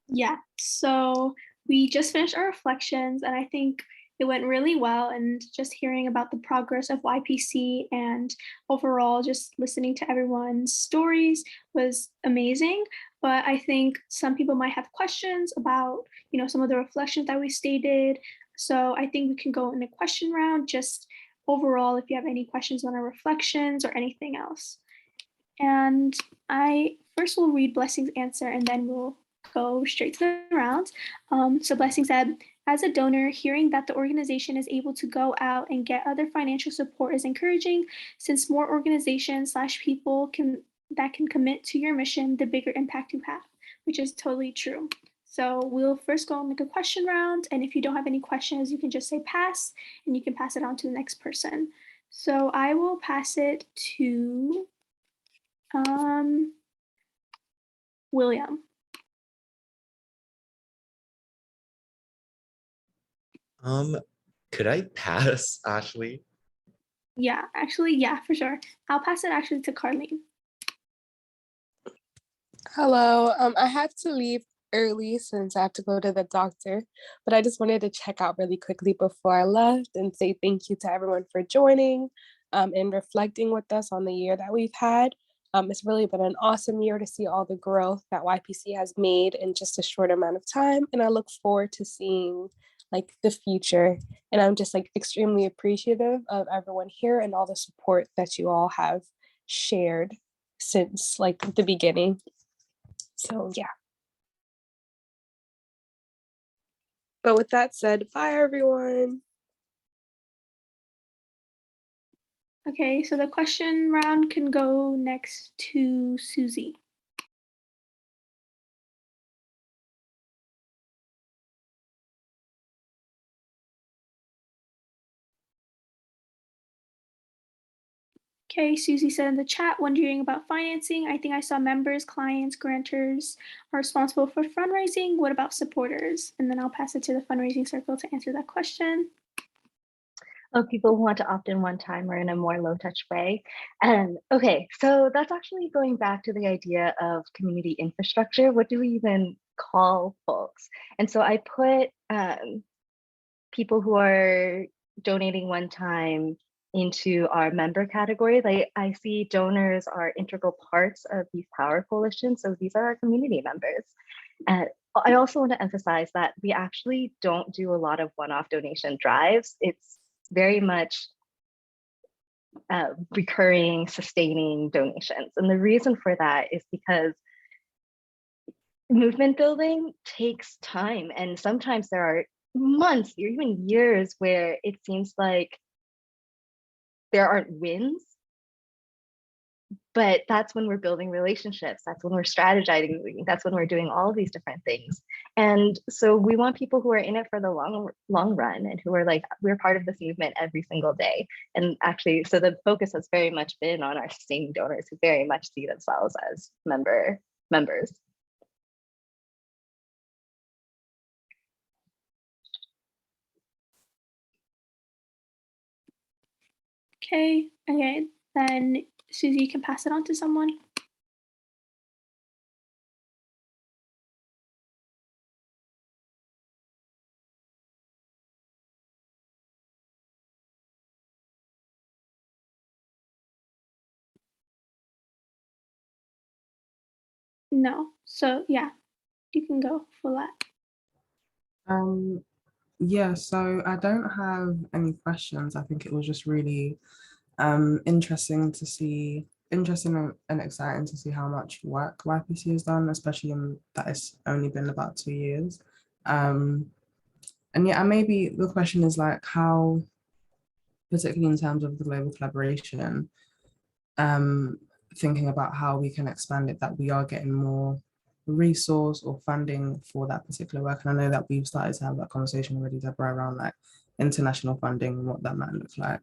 Yeah, so we just finished our reflections, and I think it went really well, and just hearing about the progress of YPC and overall just listening to everyone's stories was amazing. But I think some people might have questions about, some of the reflections that we stated. So I think we can go in a question round, just overall, if you have any questions on our reflections or anything else. And I first will read Blessing's answer, and then we'll go straight to the round. So Blessing said, as a donor, hearing that the organization is able to go out and get other financial support is encouraging, since more organizations/people that can commit to your mission, the bigger impact you have, which is totally true. So we'll first go and make a question round, and if you don't have any questions, you can just say pass, and you can pass it on to the next person. So I will pass it to William. Could I pass, Ashley? Yeah, actually, yeah, for sure. I'll pass it actually to Carlene. Hello, I had to leave early since I have to go to the doctor, but I just wanted to check out really quickly before I left and say thank you to everyone for joining and reflecting with us on the year that we've had. It's really been an awesome year to see all the growth that YPC has made in just a short amount of time, and I look forward to seeing the future. And I'm just extremely appreciative of everyone here and all the support that you all have shared since the beginning. So yeah. But with that said, bye everyone. Okay, so the question round can go next to Susie. Okay, Susie said in the chat, wondering about financing. I think I saw members, clients, grantors are responsible for fundraising. What about supporters? And then I'll pass it to the fundraising circle to answer that question. Oh, people who want to opt in one time or in a more low touch way. Okay, so that's actually going back to the idea of community infrastructure. What do we even call folks? And so I put people who are donating one time into our member category. Like I see donors are integral parts of these power coalitions. So these are our community members. I also want to emphasize that we actually don't do a lot of one-off donation drives. It's very much recurring, sustaining donations. And the reason for that is because movement building takes time. And sometimes there are months or even years where it seems like there aren't wins. But that's when we're building relationships. That's when we're strategizing. That's when we're doing all of these different things. And so we want people who are in it for the long run and who are like, we're part of this movement every single day. And actually, so the focus has very much been on our sustaining donors who very much see themselves as members. Okay, then Susie, you can pass it on to someone. No, so yeah, you can go for that. Yeah, so I don't have any questions. I think it was just really interesting and exciting to see how much work YPC has done, especially in that it's only been about 2 years. And yeah, and maybe the question is like how, particularly in terms of the global collaboration, thinking about how we can expand it, that we are getting more resource or funding for that particular work. And I know that we've started to have that conversation already, Deborah, around like international funding and what that might look like.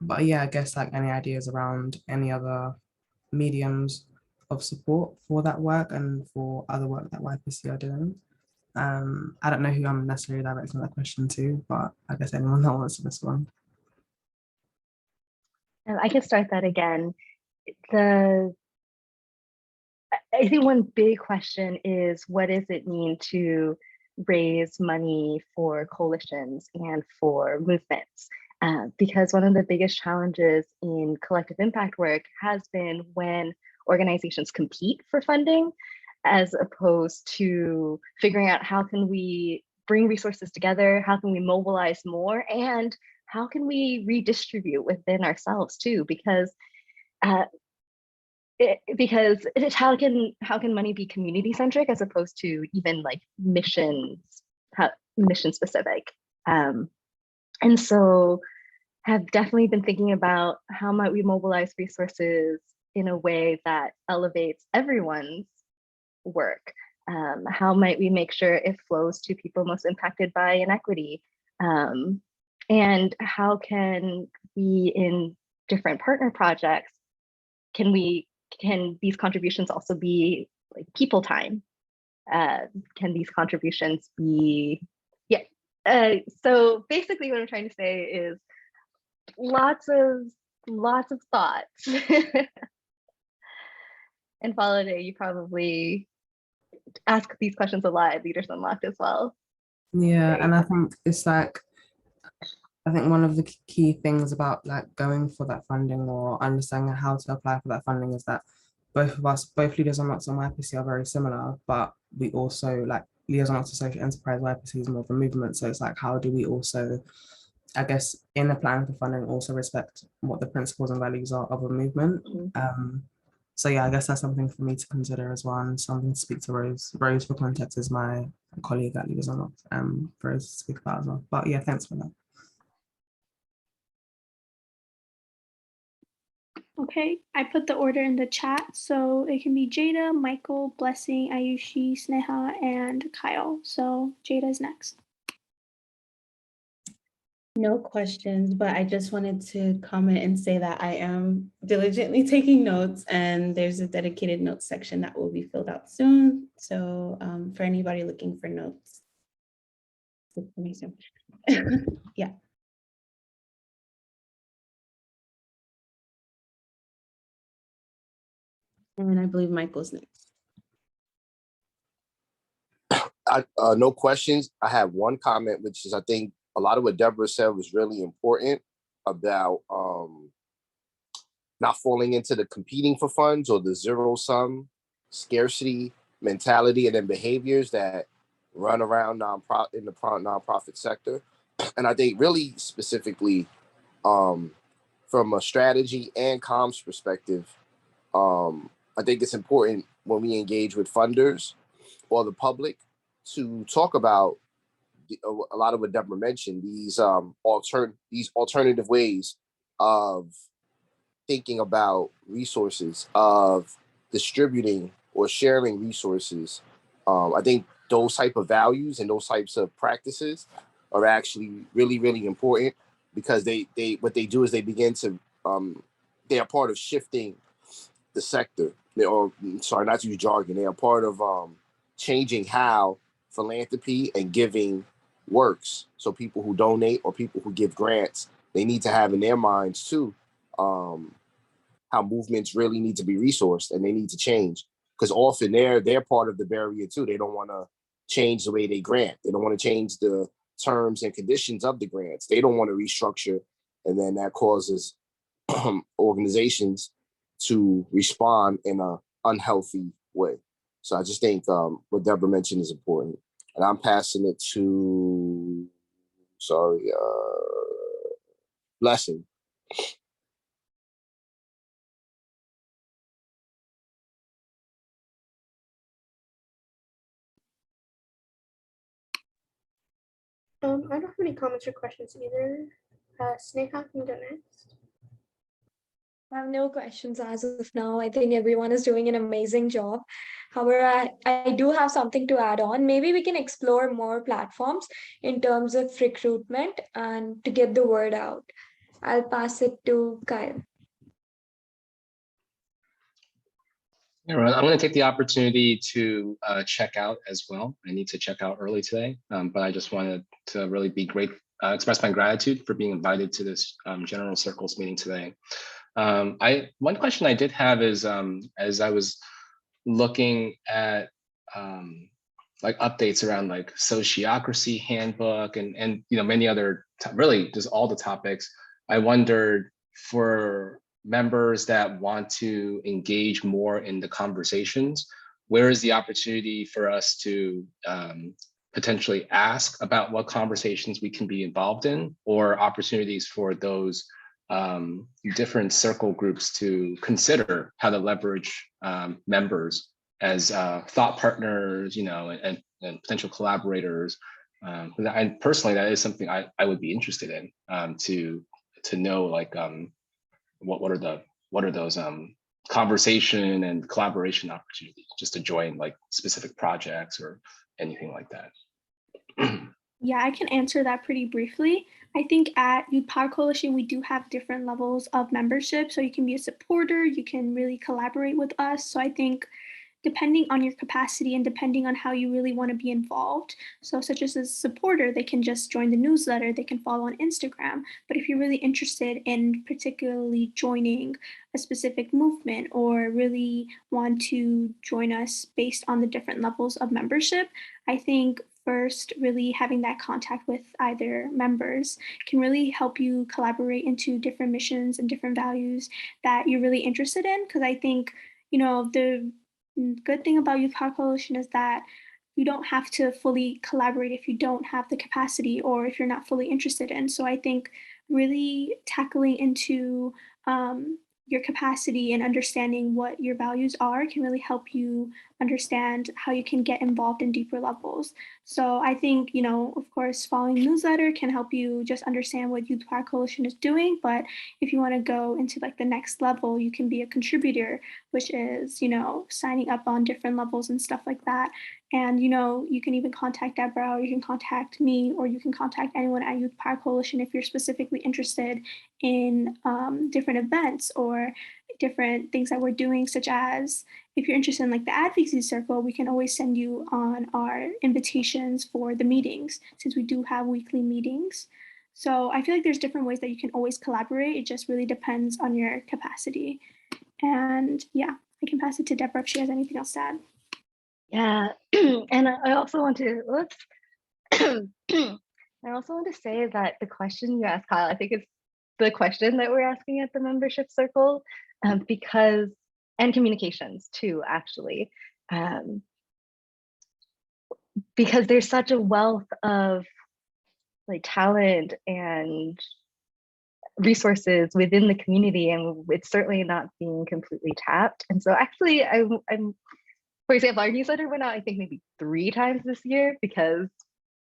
But yeah, I guess like any ideas around any other mediums of support for that work and for other work that YPC are doing. I don't know who I'm necessarily directing that question to, but I guess anyone that wants to respond. I can start that again. I think one big question is, what does it mean to raise money for coalitions and for movements? Because one of the biggest challenges in collective impact work has been when organizations compete for funding, as opposed to figuring out how can we bring resources together, how can we mobilize more, and how can we redistribute within ourselves too? Because how can money be community centric as opposed to even like mission specific? And so have definitely been thinking about how might we mobilize resources in a way that elevates everyone's work. How might we make sure it flows to people most impacted by inequity? And how can we, in different partner projects, can these contributions also be like people time? Can these contributions be, so basically what I'm trying to say is lots of thoughts. And Holiday, you probably ask these questions a lot at Leaders Unlocked as well. Yeah, and I think it's like, I think one of the key things about like going for that funding or understanding how to apply for that funding is that both of us, both Leaders Unlocked and YPC are very similar, but we also like Leaders Unlocked to Social Enterprise, YPC is more of a movement. So it's like, how do we also, I guess, in applying for funding, also respect what the principles and values are of a movement? So yeah, I guess that's something for me to consider as well, and something to speak to Rose. Rose, for context, is my colleague at Leaders Unlocked. For Rose to speak about as well. But yeah, thanks for that. Okay, I put the order in the chat, so it can be Jada, Michael, Blessing, Ayushi, Sneha, and Kyle. So Jada is next. No questions, but I just wanted to comment and say that I am diligently taking notes, and there's a dedicated notes section that will be filled out soon. So for anybody looking for notes. Yeah. And I believe Michael's next. No questions. I have one comment, which is I think a lot of what Deborah said was really important about not falling into the competing for funds or the zero sum scarcity mentality and then behaviors that run around in the nonprofit sector. And I think really specifically from a strategy and comms perspective, I think it's important when we engage with funders or the public to talk about a lot of what Deborah mentioned, these alternative ways of thinking about resources, of distributing or sharing resources. I think those type of values and those types of practices are actually really, really important because they what they do is they begin to they are part of shifting the sector. Sorry, not to use jargon. They are part of changing how philanthropy and giving works. So people who donate or people who give grants, they need to have in their minds too how movements really need to be resourced and they need to change because often they're part of the barrier too. They don't want to change the way they grant. They don't want to change the terms and conditions of the grants. They don't want to restructure, and then that causes organizations to respond in an unhealthy way. So I just think what Deborah mentioned is important. And I'm passing it to, Blessing. I don't have any comments or questions either. Sneha can go next. I have no questions as of now. I think everyone is doing an amazing job. However, I do have something to add on. Maybe we can explore more platforms in terms of recruitment and to get the word out. I'll pass it to Kyle. Yeah, I'm going to take the opportunity to check out as well. I need to check out early today, but I just wanted to really be express my gratitude for being invited to this General Circles meeting today. One question I did have is as I was looking at like updates around like sociocracy handbook and many other really just all the topics, I wondered for members that want to engage more in the conversations, where is the opportunity for us to potentially ask about what conversations we can be involved in, or opportunities for those different circle groups to consider how to leverage members as thought partners, and potential collaborators. And personally, that is something I would be interested in to know, like what are those conversation and collaboration opportunities, just to join like specific projects or anything like that. Yeah, I can answer that pretty briefly. I think at Youth Power Coalition, we do have different levels of membership. So you can be a supporter, you can really collaborate with us. So I think depending on your capacity and depending on how you really want to be involved. So such as a supporter, they can just join the newsletter, they can follow on Instagram. But if you're really interested in particularly joining a specific movement or really want to join us based on the different levels of membership, I think first really having that contact with either members can really help you collaborate into different missions and different values that you're really interested in. Because I think, the good thing about Youth Power Coalition is that you don't have to fully collaborate if you don't have the capacity or if you're not fully interested in. So I think really tackling into your capacity and understanding what your values are can really help you understand how you can get involved in deeper levels. So I think, of course, following newsletter can help you just understand what Youth Power Coalition is doing. But if you want to go into like the next level, you can be a contributor, which is, signing up on different levels and stuff like that. And, you can even contact Deborah, or you can contact me, or you can contact anyone at Youth Power Coalition if you're specifically interested in different events or different things that we're doing, such as if you're interested in like the advocacy circle, we can always send you on our invitations for the meetings, since we do have weekly meetings. So I feel like there's different ways that you can always collaborate. It just really depends on your capacity. And yeah, I can pass it to Deborah if she has anything else to add. Yeah, and I also want to, I also want to say that the question you asked, Kyle, I think it's the question that we're asking at the membership circle, because, and communications too, actually, because there's such a wealth of like talent and resources within the community, and it's certainly not being completely tapped. And so actually, I'm for example, our newsletter went out, I think maybe 3 times this year, because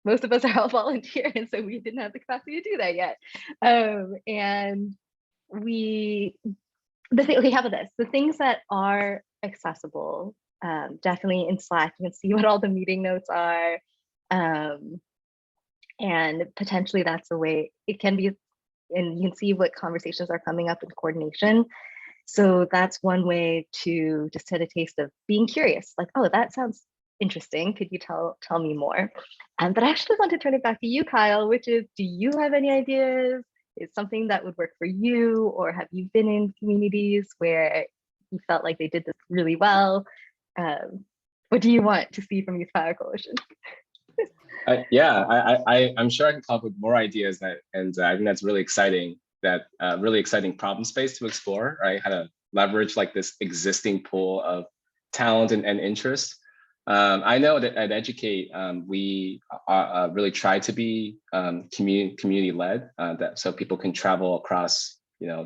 most of us are all volunteer, and so we didn't have the capacity to do that yet. And we have this, the things that are accessible, definitely in Slack, you can see what all the meeting notes are. And potentially that's a way it can be, and you can see what conversations are coming up in coordination. So that's one way to just get a taste of being curious, like, oh, that sounds interesting. Could you tell me more? But I actually want to turn it back to you, Kyle, which is, do you have any ideas? Is something that would work for you, or have you been in communities where you felt like they did this really well? What do you want to see from Youth Power Coalition? I'm sure I can come up with more ideas, and I think that's really exciting. That really exciting problem space to explore, right? How to leverage like this existing pool of talent and interest. I know that at Educate, we really try to be community led, that so people can travel across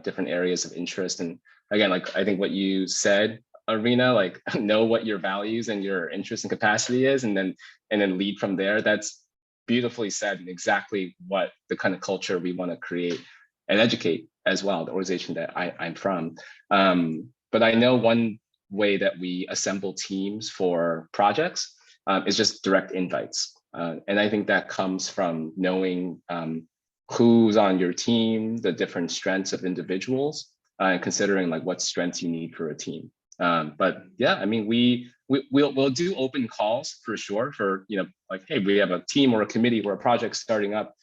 different areas of interest. And again, like I think what you said, Arena, like know what your values and your interest and capacity is, and then lead from there. That's beautifully said, and exactly what the kind of culture we want to create and Educate as well, the organization that I'm from. But I know one way that we assemble teams for projects is just direct invites. And I think that comes from knowing who's on your team, the different strengths of individuals, and considering like what strengths you need for a team. But yeah, I mean, we'll do open calls for sure for, like, hey, we have a team or a committee or a project starting up,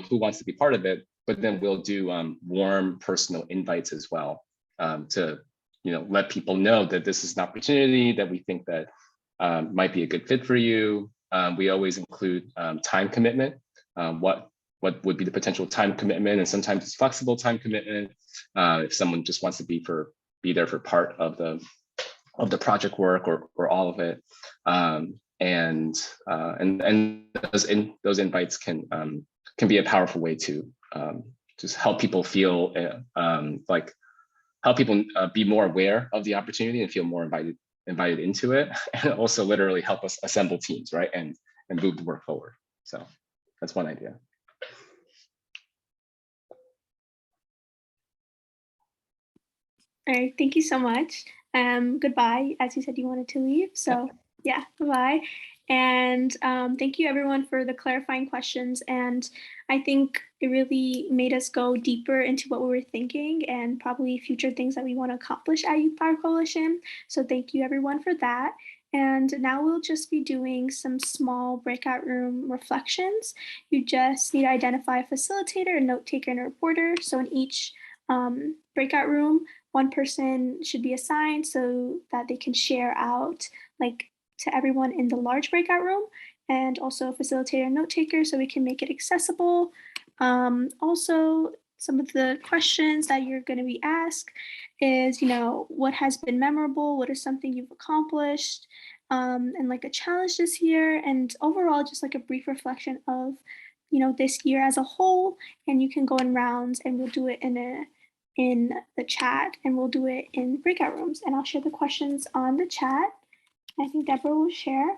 who wants to be part of it. But then we'll do warm personal invites as well, to let people know that this is an opportunity that we think that might be a good fit for you. We always include time commitment, what would be the potential time commitment, and sometimes it's flexible time commitment if someone just wants to be there for part of the project work or all of it. And those invites can be a powerful way to just help people feel help people be more aware of the opportunity and feel more invited into it, and also literally help us assemble teams, right, and move the work forward. So that's one idea. All right, thank you so much. Goodbye. As you said, you wanted to leave, so yeah, bye. And thank you everyone for the clarifying questions. And I think it really made us go deeper into what we were thinking and probably future things that we want to accomplish at Youth Power Coalition. So thank you everyone for that. And now we'll just be doing some small breakout room reflections. You just need to identify a facilitator, a note taker, and a reporter. So in each breakout room, one person should be assigned so that they can share out like to everyone in the large breakout room, and also a facilitator and note taker so we can make it accessible. Also, some of the questions that you're going to be asked is, what has been memorable? What is something you've accomplished? And like a challenge this year, and overall just like a brief reflection of, this year as a whole. And you can go in rounds, and we'll do it in a in the chat, and we'll do it in breakout rooms. And I'll share the questions on the chat. I think Deborah will share.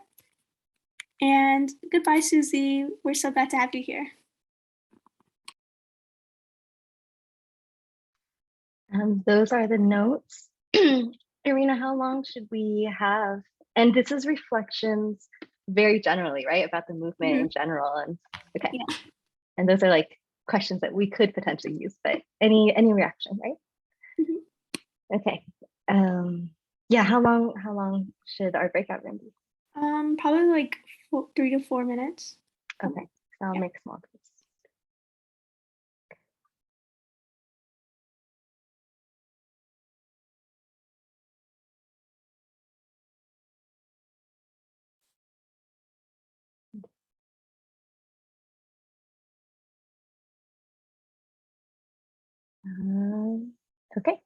And goodbye, Susie. We're so glad to have you here. Those are the notes. Irina, how long should we have? And this is reflections very generally, right? About the movement in general. And okay. Yeah. And those are like questions that we could potentially use, but any reaction, right? Okay. Yeah, how long should our breakout room be? Probably like 3 to 4 minutes. Okay, so I'll make small groups. Okay.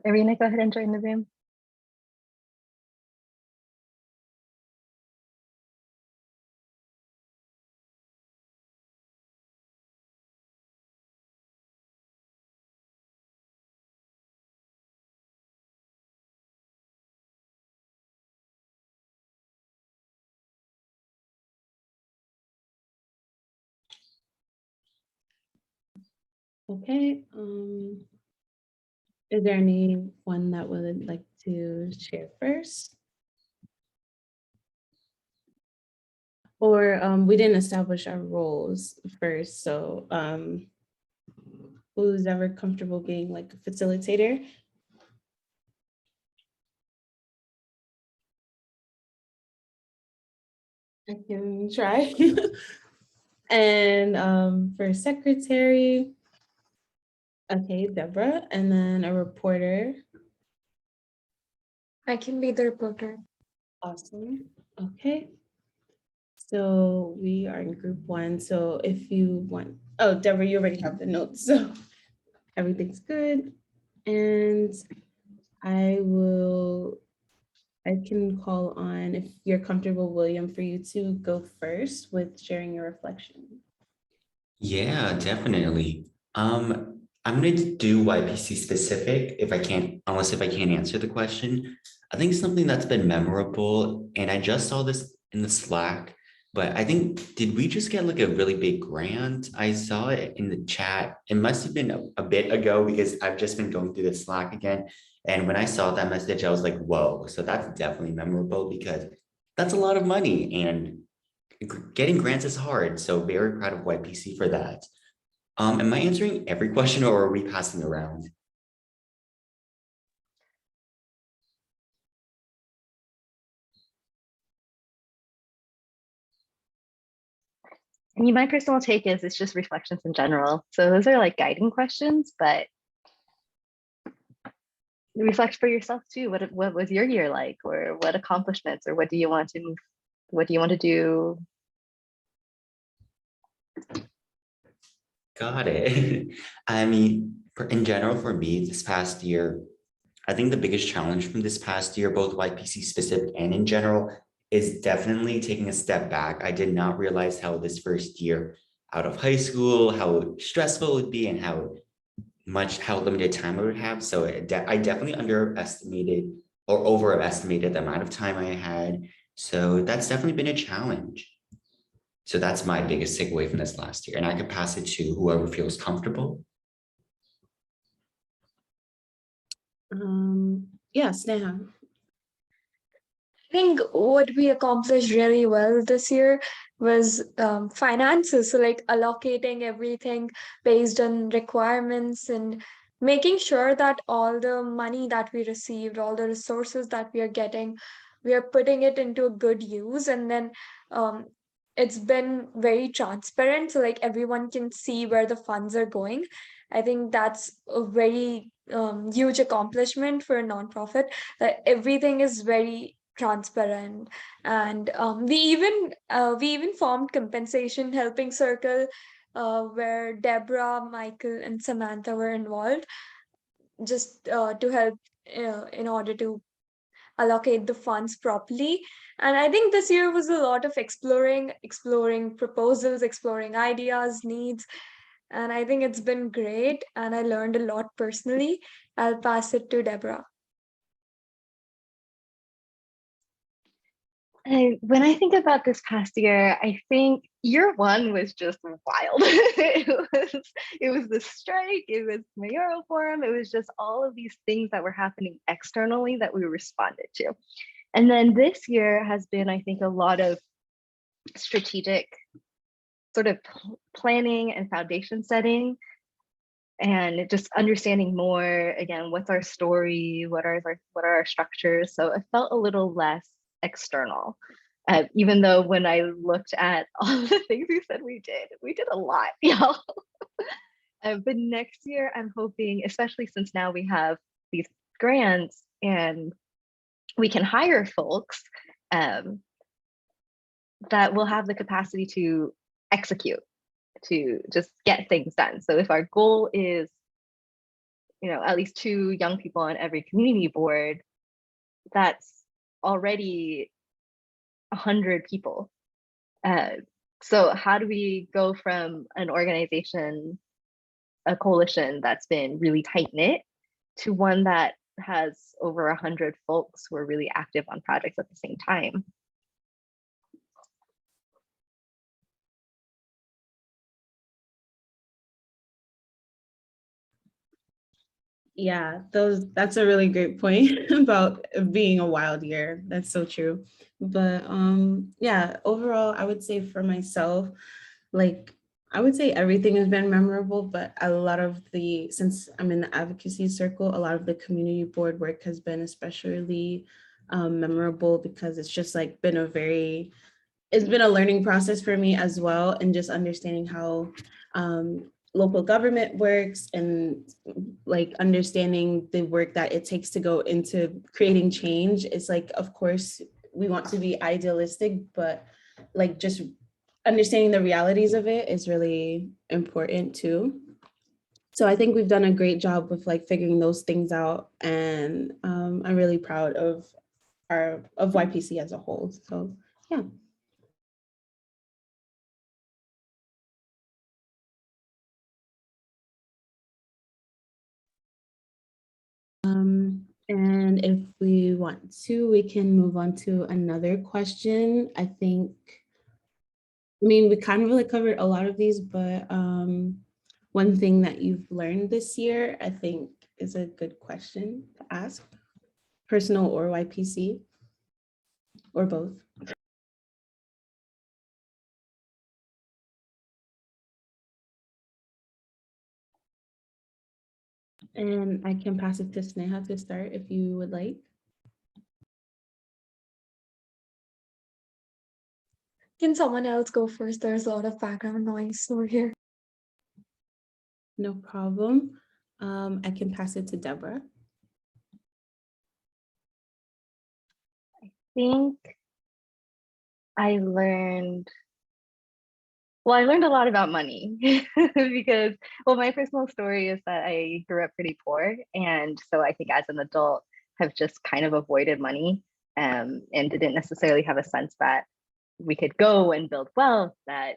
Irina, go ahead and join the room. Okay. Is there anyone that would like to share first? Or we didn't establish our roles first, so who's ever comfortable being like a facilitator? I can try. And for secretary, okay, Deborah, and then a reporter. I can be the reporter. Awesome. Okay. So we are in group 1. So if you want, oh, Deborah, you already have the notes, so everything's good. And I can call on, if you're comfortable, William, for you to go first with sharing your reflection. Yeah, definitely. I'm going to do YPC specific unless if I can't answer the question. I think something that's been memorable, and I just saw this in the Slack, but I think, did we just get like a really big grant? I saw it in the chat. It must have been a bit ago because I've just been going through the Slack again. And when I saw that message, I was like, whoa. So that's definitely memorable because that's a lot of money, and getting grants is hard. So very proud of YPC for that. Am I answering every question or are we passing around? I mean, my personal take is it's just reflections in general. So those are like guiding questions, but reflect for yourself too. What was your year like, or what accomplishments, or what do you want to do? Got it. I mean, in general, for me, this past year, I think the biggest challenge from this past year, both YPC specific and in general, is definitely taking a step back. I did not realize how this first year out of high school, how stressful it would be and how limited time I would have. So I definitely underestimated or overestimated the amount of time I had. So that's definitely been a challenge. So that's my biggest takeaway from this last year. And I could pass it to whoever feels comfortable. Yes, Neha. I think what we accomplished really well this year was finances. So, like allocating everything based on requirements and making sure that all the money that we received, all the resources that we are getting, we are putting it into a good use. And then um, it's been very transparent. So, like everyone can see where the funds are going. I think that's a very huge accomplishment for a nonprofit. That everything is very transparent, and we even formed compensation helping circle, where Deborah, Michael, and Samantha were involved, just to help in order to allocate the funds properly. And I think this year was a lot of exploring proposals, exploring ideas, needs, and I think it's been great. And I learned a lot personally. I'll pass it to Deborah. And when I think about this past year, I think year one was just wild. it was the strike, it was mayoral forum, it was just all of these things that were happening externally that we responded to. And then this year has been, I think, a lot of strategic sort of planning and foundation setting, and just understanding more, again, what's our story, what are our structures. So it felt a little less external, even though when I looked at all the things we said we did a lot, y'all. But next year, I'm hoping, especially since now we have these grants and we can hire folks, that we'll have the capacity to execute, to just get things done. So if our goal is, at least 2 young people on every community board, that's already 100 people. So how do we go from an organization, a coalition that's been really tight knit, to one that has over 100 folks who are really active on projects at the same time? Yeah, that's a really great point about being a wild year. That's so true. But yeah, overall, I would say for myself, like I would say everything has been memorable, but a lot of since I'm in the advocacy circle, a lot of the community board work has been especially memorable, because it's just like it's been a learning process for me as well, and just understanding how local government works, and like understanding the work that it takes to go into creating change. It's like, of course, we want to be idealistic, but like just understanding the realities of it is really important too. So I think we've done a great job with like figuring those things out, and I'm really proud of YPC as a whole. So yeah. And if we want to, we can move on to another question. I mean, we kind of really covered a lot of these, but one thing that you've learned this year, I think, is a good question to ask. Personal or YPC, or both. And I can pass it to Sneha to start if you would like. Can someone else go first? There's a lot of background noise over here. No problem. I can pass it to Deborah. I think I learned a lot about money because, well, my personal story is that I grew up pretty poor. And so I think as an adult have just kind of avoided money, and didn't necessarily have a sense that we could go and build wealth, that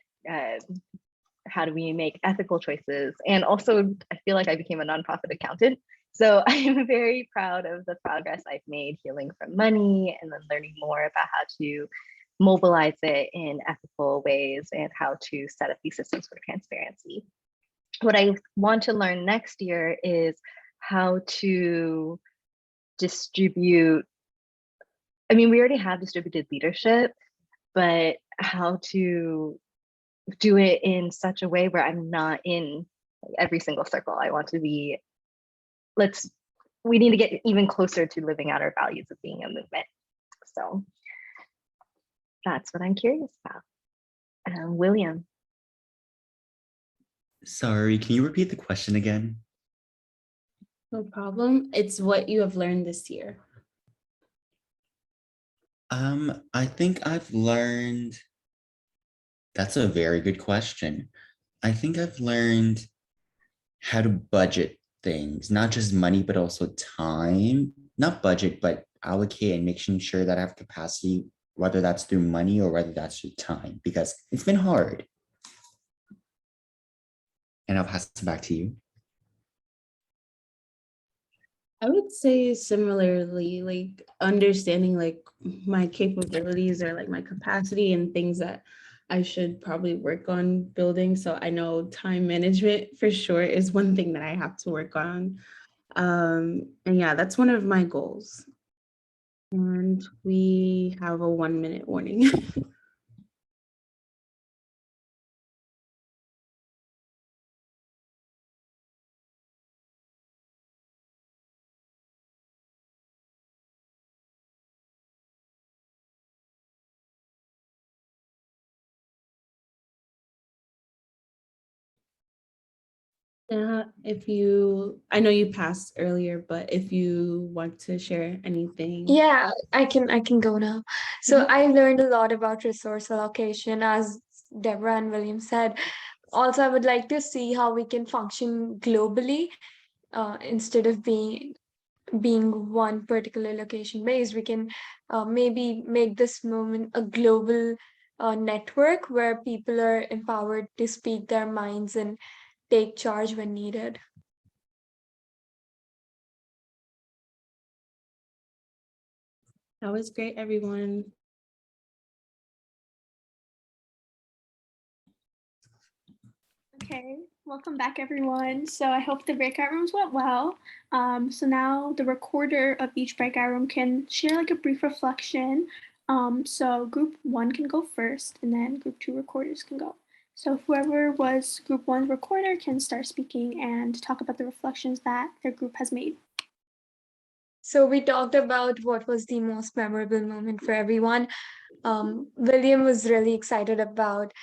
how do we make ethical choices? And also I feel like I became a nonprofit accountant. So I'm very proud of the progress I've made healing from money, and then learning more about how to mobilize it in ethical ways and how to set up these systems for transparency. What I want to learn next year is how to distribute. I mean, we already have distributed leadership, but how to do it in such a way where I'm not in every single circle. I want to be, we need to get even closer to living out our values of being a movement. So that's what I'm curious about. William. Sorry, can you repeat the question again? No problem. It's what you have learned this year. I think I've learned, that's a very good question. I think I've learned how to budget things, not just money, but also time. Not budget, but allocate and making sure that I have capacity, whether that's through money or whether that's through time, because it's been hard. And I'll pass it back to you. I would say similarly, like understanding like my capabilities or like my capacity and things that I should probably work on building. So I know time management for sure is one thing that I have to work on. And yeah, that's one of my goals. And we have a 1-minute warning. If you, I know you passed earlier, but if you want to share anything. Yeah, I can go now. So I learned a lot about resource allocation, as Deborah and William said. Also, I would like to see how we can function globally, instead of being one particular location based. We can maybe make this movement a global network where people are empowered to speak their minds and take charge when needed. That was great, everyone. Okay, welcome back everyone. So I hope the breakout rooms went well. So now the recorder of each breakout room can share like a brief reflection. So group 1 can go first and then group 2 recorders can go. So whoever was group 1 recorder can start speaking and talk about the reflections that their group has made. So we talked about what was the most memorable moment for everyone. William was really excited about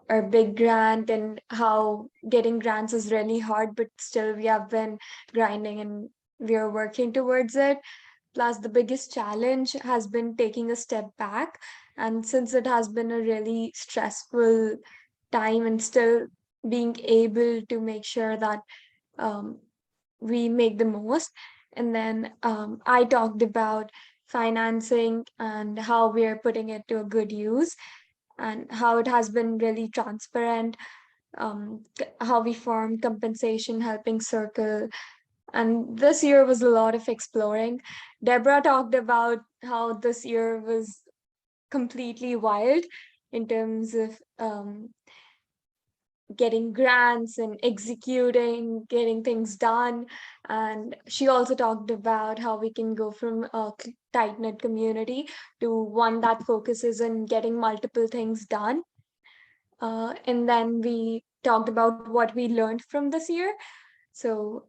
our big grant and how getting grants is really hard, but still we have been grinding and we are working towards it. Plus, the biggest challenge has been taking a step back. And since it has been a really stressful time and still being able to make sure that um, we make the most. And then I talked about financing and how we are putting it to a good use and how it has been really transparent, how we formed compensation helping circle. And this year was a lot of exploring. Deborah talked about how this year was completely wild in terms of getting grants and executing, getting things done. And she also talked about how we can go from a tight knit community to one that focuses on getting multiple things done. And then we talked about what we learned from this year. So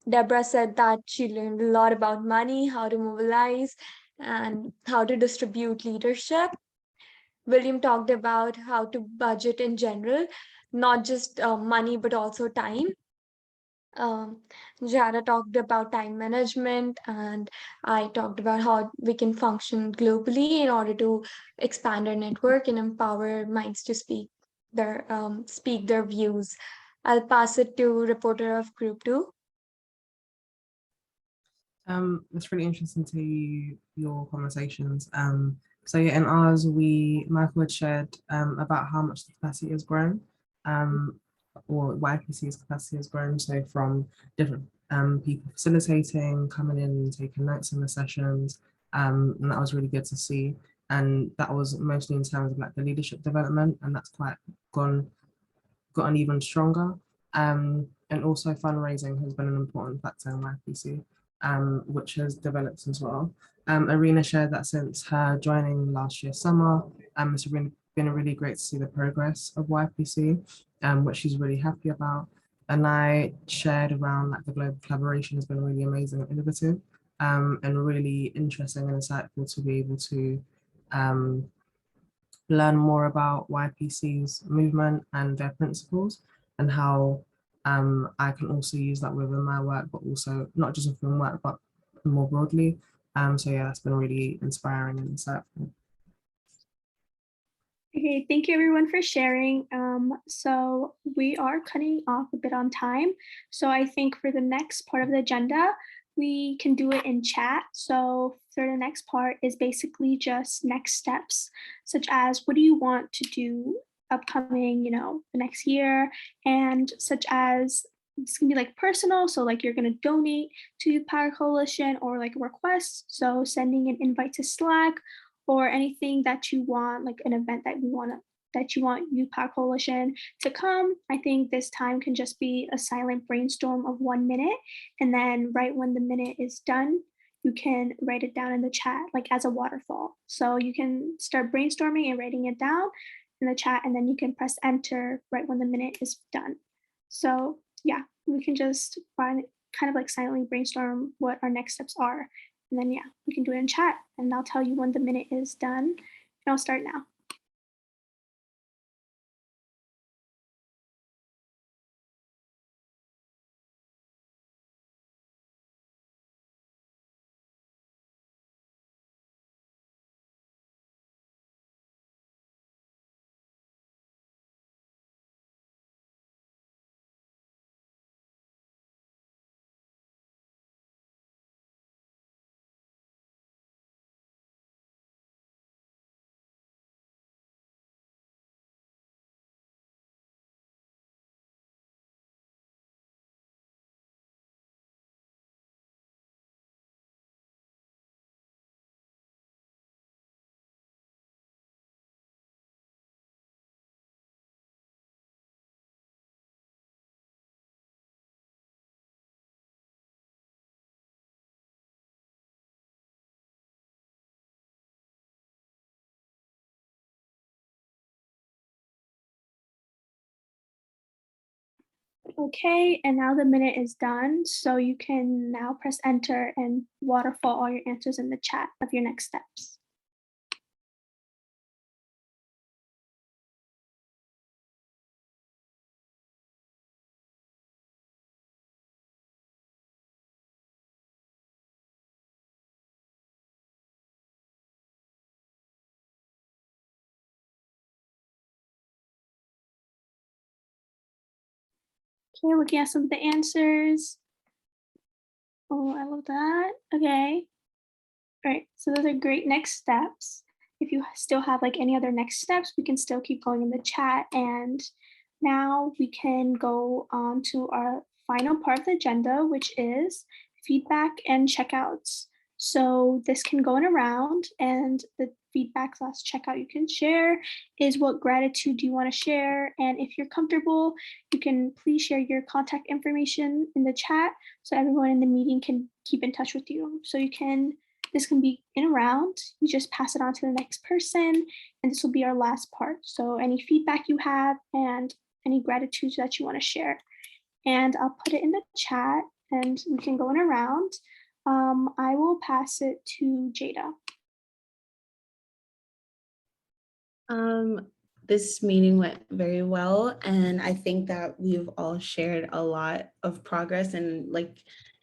Deborah said that she learned a lot about money, how to mobilize, and how to distribute leadership. William talked about how to budget in general, not just money, but also time. Um, Jana talked about time management, and I talked about how we can function globally in order to expand our network and empower minds to speak their views. I'll pass it to reporter of Group 2. It's really interesting to hear your conversations. So yeah, in ours, Michael had shared about how much the capacity has grown, or YPC's capacity has grown. So from different people facilitating, coming in and taking notes in the sessions, and that was really good to see. And that was mostly in terms of like the leadership development, and that's quite gotten even stronger. And also fundraising has been an important factor in YPC, which has developed as well. Arena shared that since her joining last year summer, it's been really great to see the progress of YPC, which she's really happy about. And I shared around like the global collaboration has been really amazing and innovative, and really interesting and insightful to be able to learn more about YPC's movement and their principles and how I can also use that within my work, but also not just within work, but more broadly. So yeah, that's been really inspiring and insightful. Okay, thank you everyone for sharing. So we are cutting off a bit on time. So I think for the next part of the agenda, we can do it in chat. So for the next part is basically just next steps, such as what do you want to do upcoming, the next year, and such as this can be like personal. So like you're gonna donate to Youth Power Coalition or like requests. So sending an invite to Slack or anything that you want, like an event that you want Youth Power Coalition to come. I think this time can just be a silent brainstorm of 1 minute. And then right when the minute is done, you can write it down in the chat, like as a waterfall. So you can start brainstorming and writing it down in the chat, and then you can press enter right when the minute is done. So yeah, we can just find kind of like silently brainstorm what our next steps are. And then, yeah, we can do it in chat and I'll tell you when the minute is done. And I'll start now. Okay, and now the minute is done. So you can now press enter and waterfall all your answers in the chat of your next steps. Okay, looking at some of the answers. Oh, I love that. Okay. All right, so those are great next steps. If you still have like any other next steps, we can still keep going in the chat. And now we can go on to our final part of the agenda, which is feedback and checkouts. So this can go in a round, and the feedback slash checkout you can share is what gratitude do you want to share. And if you're comfortable, you can please share your contact information in the chat so everyone in the meeting can keep in touch with you. So this can be in a round. You just pass it on to the next person, and this will be our last part. So any feedback you have and any gratitudes that you want to share. And I'll put it in the chat and we can go in a round. I will pass it to Jada. This meeting went very well, and I think that we've all shared a lot of progress, and like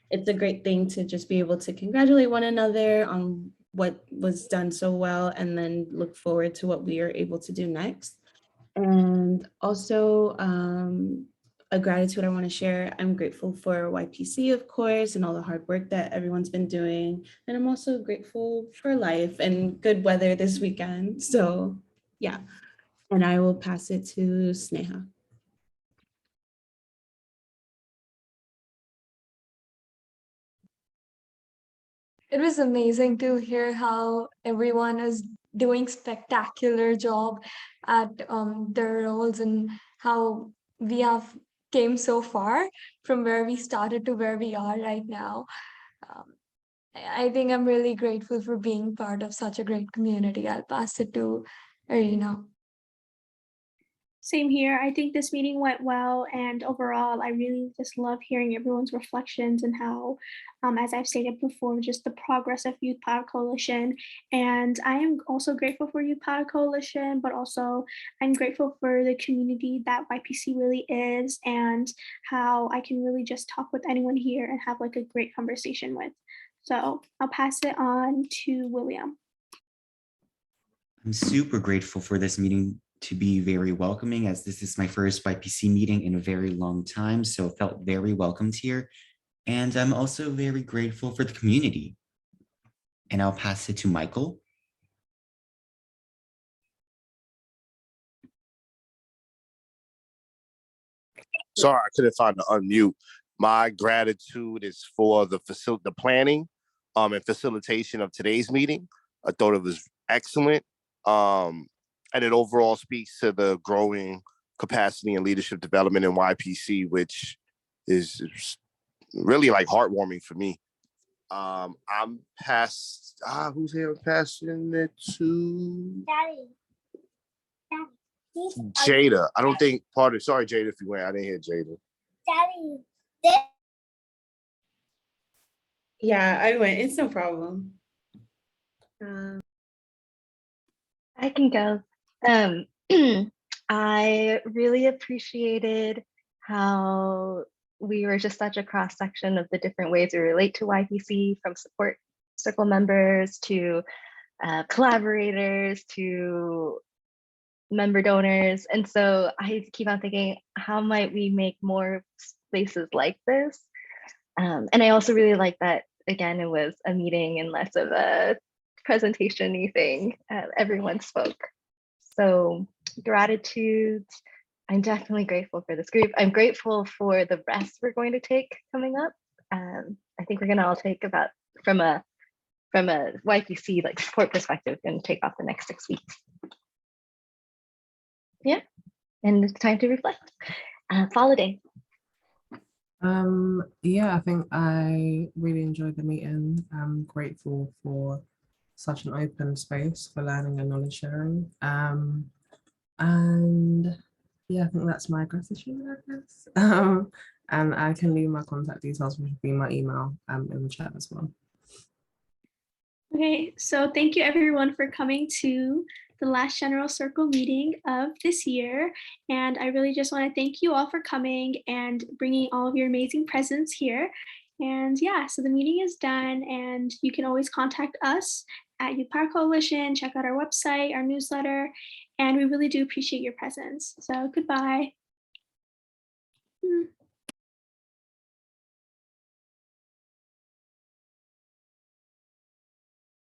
it's a great thing to just be able to congratulate one another on what was done so well and then look forward to what we are able to do next. And also a gratitude I want to share. I'm grateful for YPC, of course, and all the hard work that everyone's been doing. And I'm also grateful for life and good weather this weekend. So yeah, and I will pass it to Sneha. It was amazing to hear how everyone is doing spectacular job at their roles and how we have came so far from where we started to where we are right now. Um, I think I'm really grateful for being part of such a great community. I'll pass it to Arena. Same here. I think this meeting went well, and overall, I really just love hearing everyone's reflections and how, as I've stated before, just the progress of Youth Power Coalition. And I am also grateful for Youth Power Coalition, but also I'm grateful for the community that YPC really is, and how I can really just talk with anyone here and have like a great conversation with. So I'll pass it on to William. I'm super grateful for this meeting to be very welcoming, as this is my first YPC meeting in a very long time, so it felt very welcomed here. And I'm also very grateful for the community. And I'll pass it to Michael. Sorry, I couldn't find the unmute. My gratitude is for the planning and facilitation of today's meeting. I thought it was excellent. And it overall speaks to the growing capacity and leadership development in YPC, which is really like heartwarming for me. I'm past, who's here? I'm passing it to Daddy. Jada. I don't think sorry, Jada, if you went, I didn't hear Jada. Daddy. Yeah, I went. It's no problem. I can go. I really appreciated how we were just such a cross section of the different ways we relate to YPC, from support circle members to collaborators to member donors. And so I keep on thinking, how might we make more spaces like this? And I also really like that, again, it was a meeting and less of a presentation-y thing. Everyone spoke. So gratitude. I'm definitely grateful for this group. I'm grateful for the rest we're going to take coming up. I think we're gonna all take about, from a YPC like support perspective, and take off the next 6 weeks. Yeah, and it's time to reflect. Holiday. Yeah, I think I really enjoyed the meeting. I'm grateful for such an open space for learning and knowledge sharing. And yeah, I think that's my gratitude, I guess. And I can leave my contact details, which will be my email, in the chat as well. Okay, so thank you everyone for coming to the last General Circle meeting of this year. And I really just want to thank you all for coming and bringing all of your amazing presence here. And yeah, so the meeting is done, and you can always contact us at Youth Power Coalition, check out our website, our newsletter, and we really do appreciate your presence. So goodbye.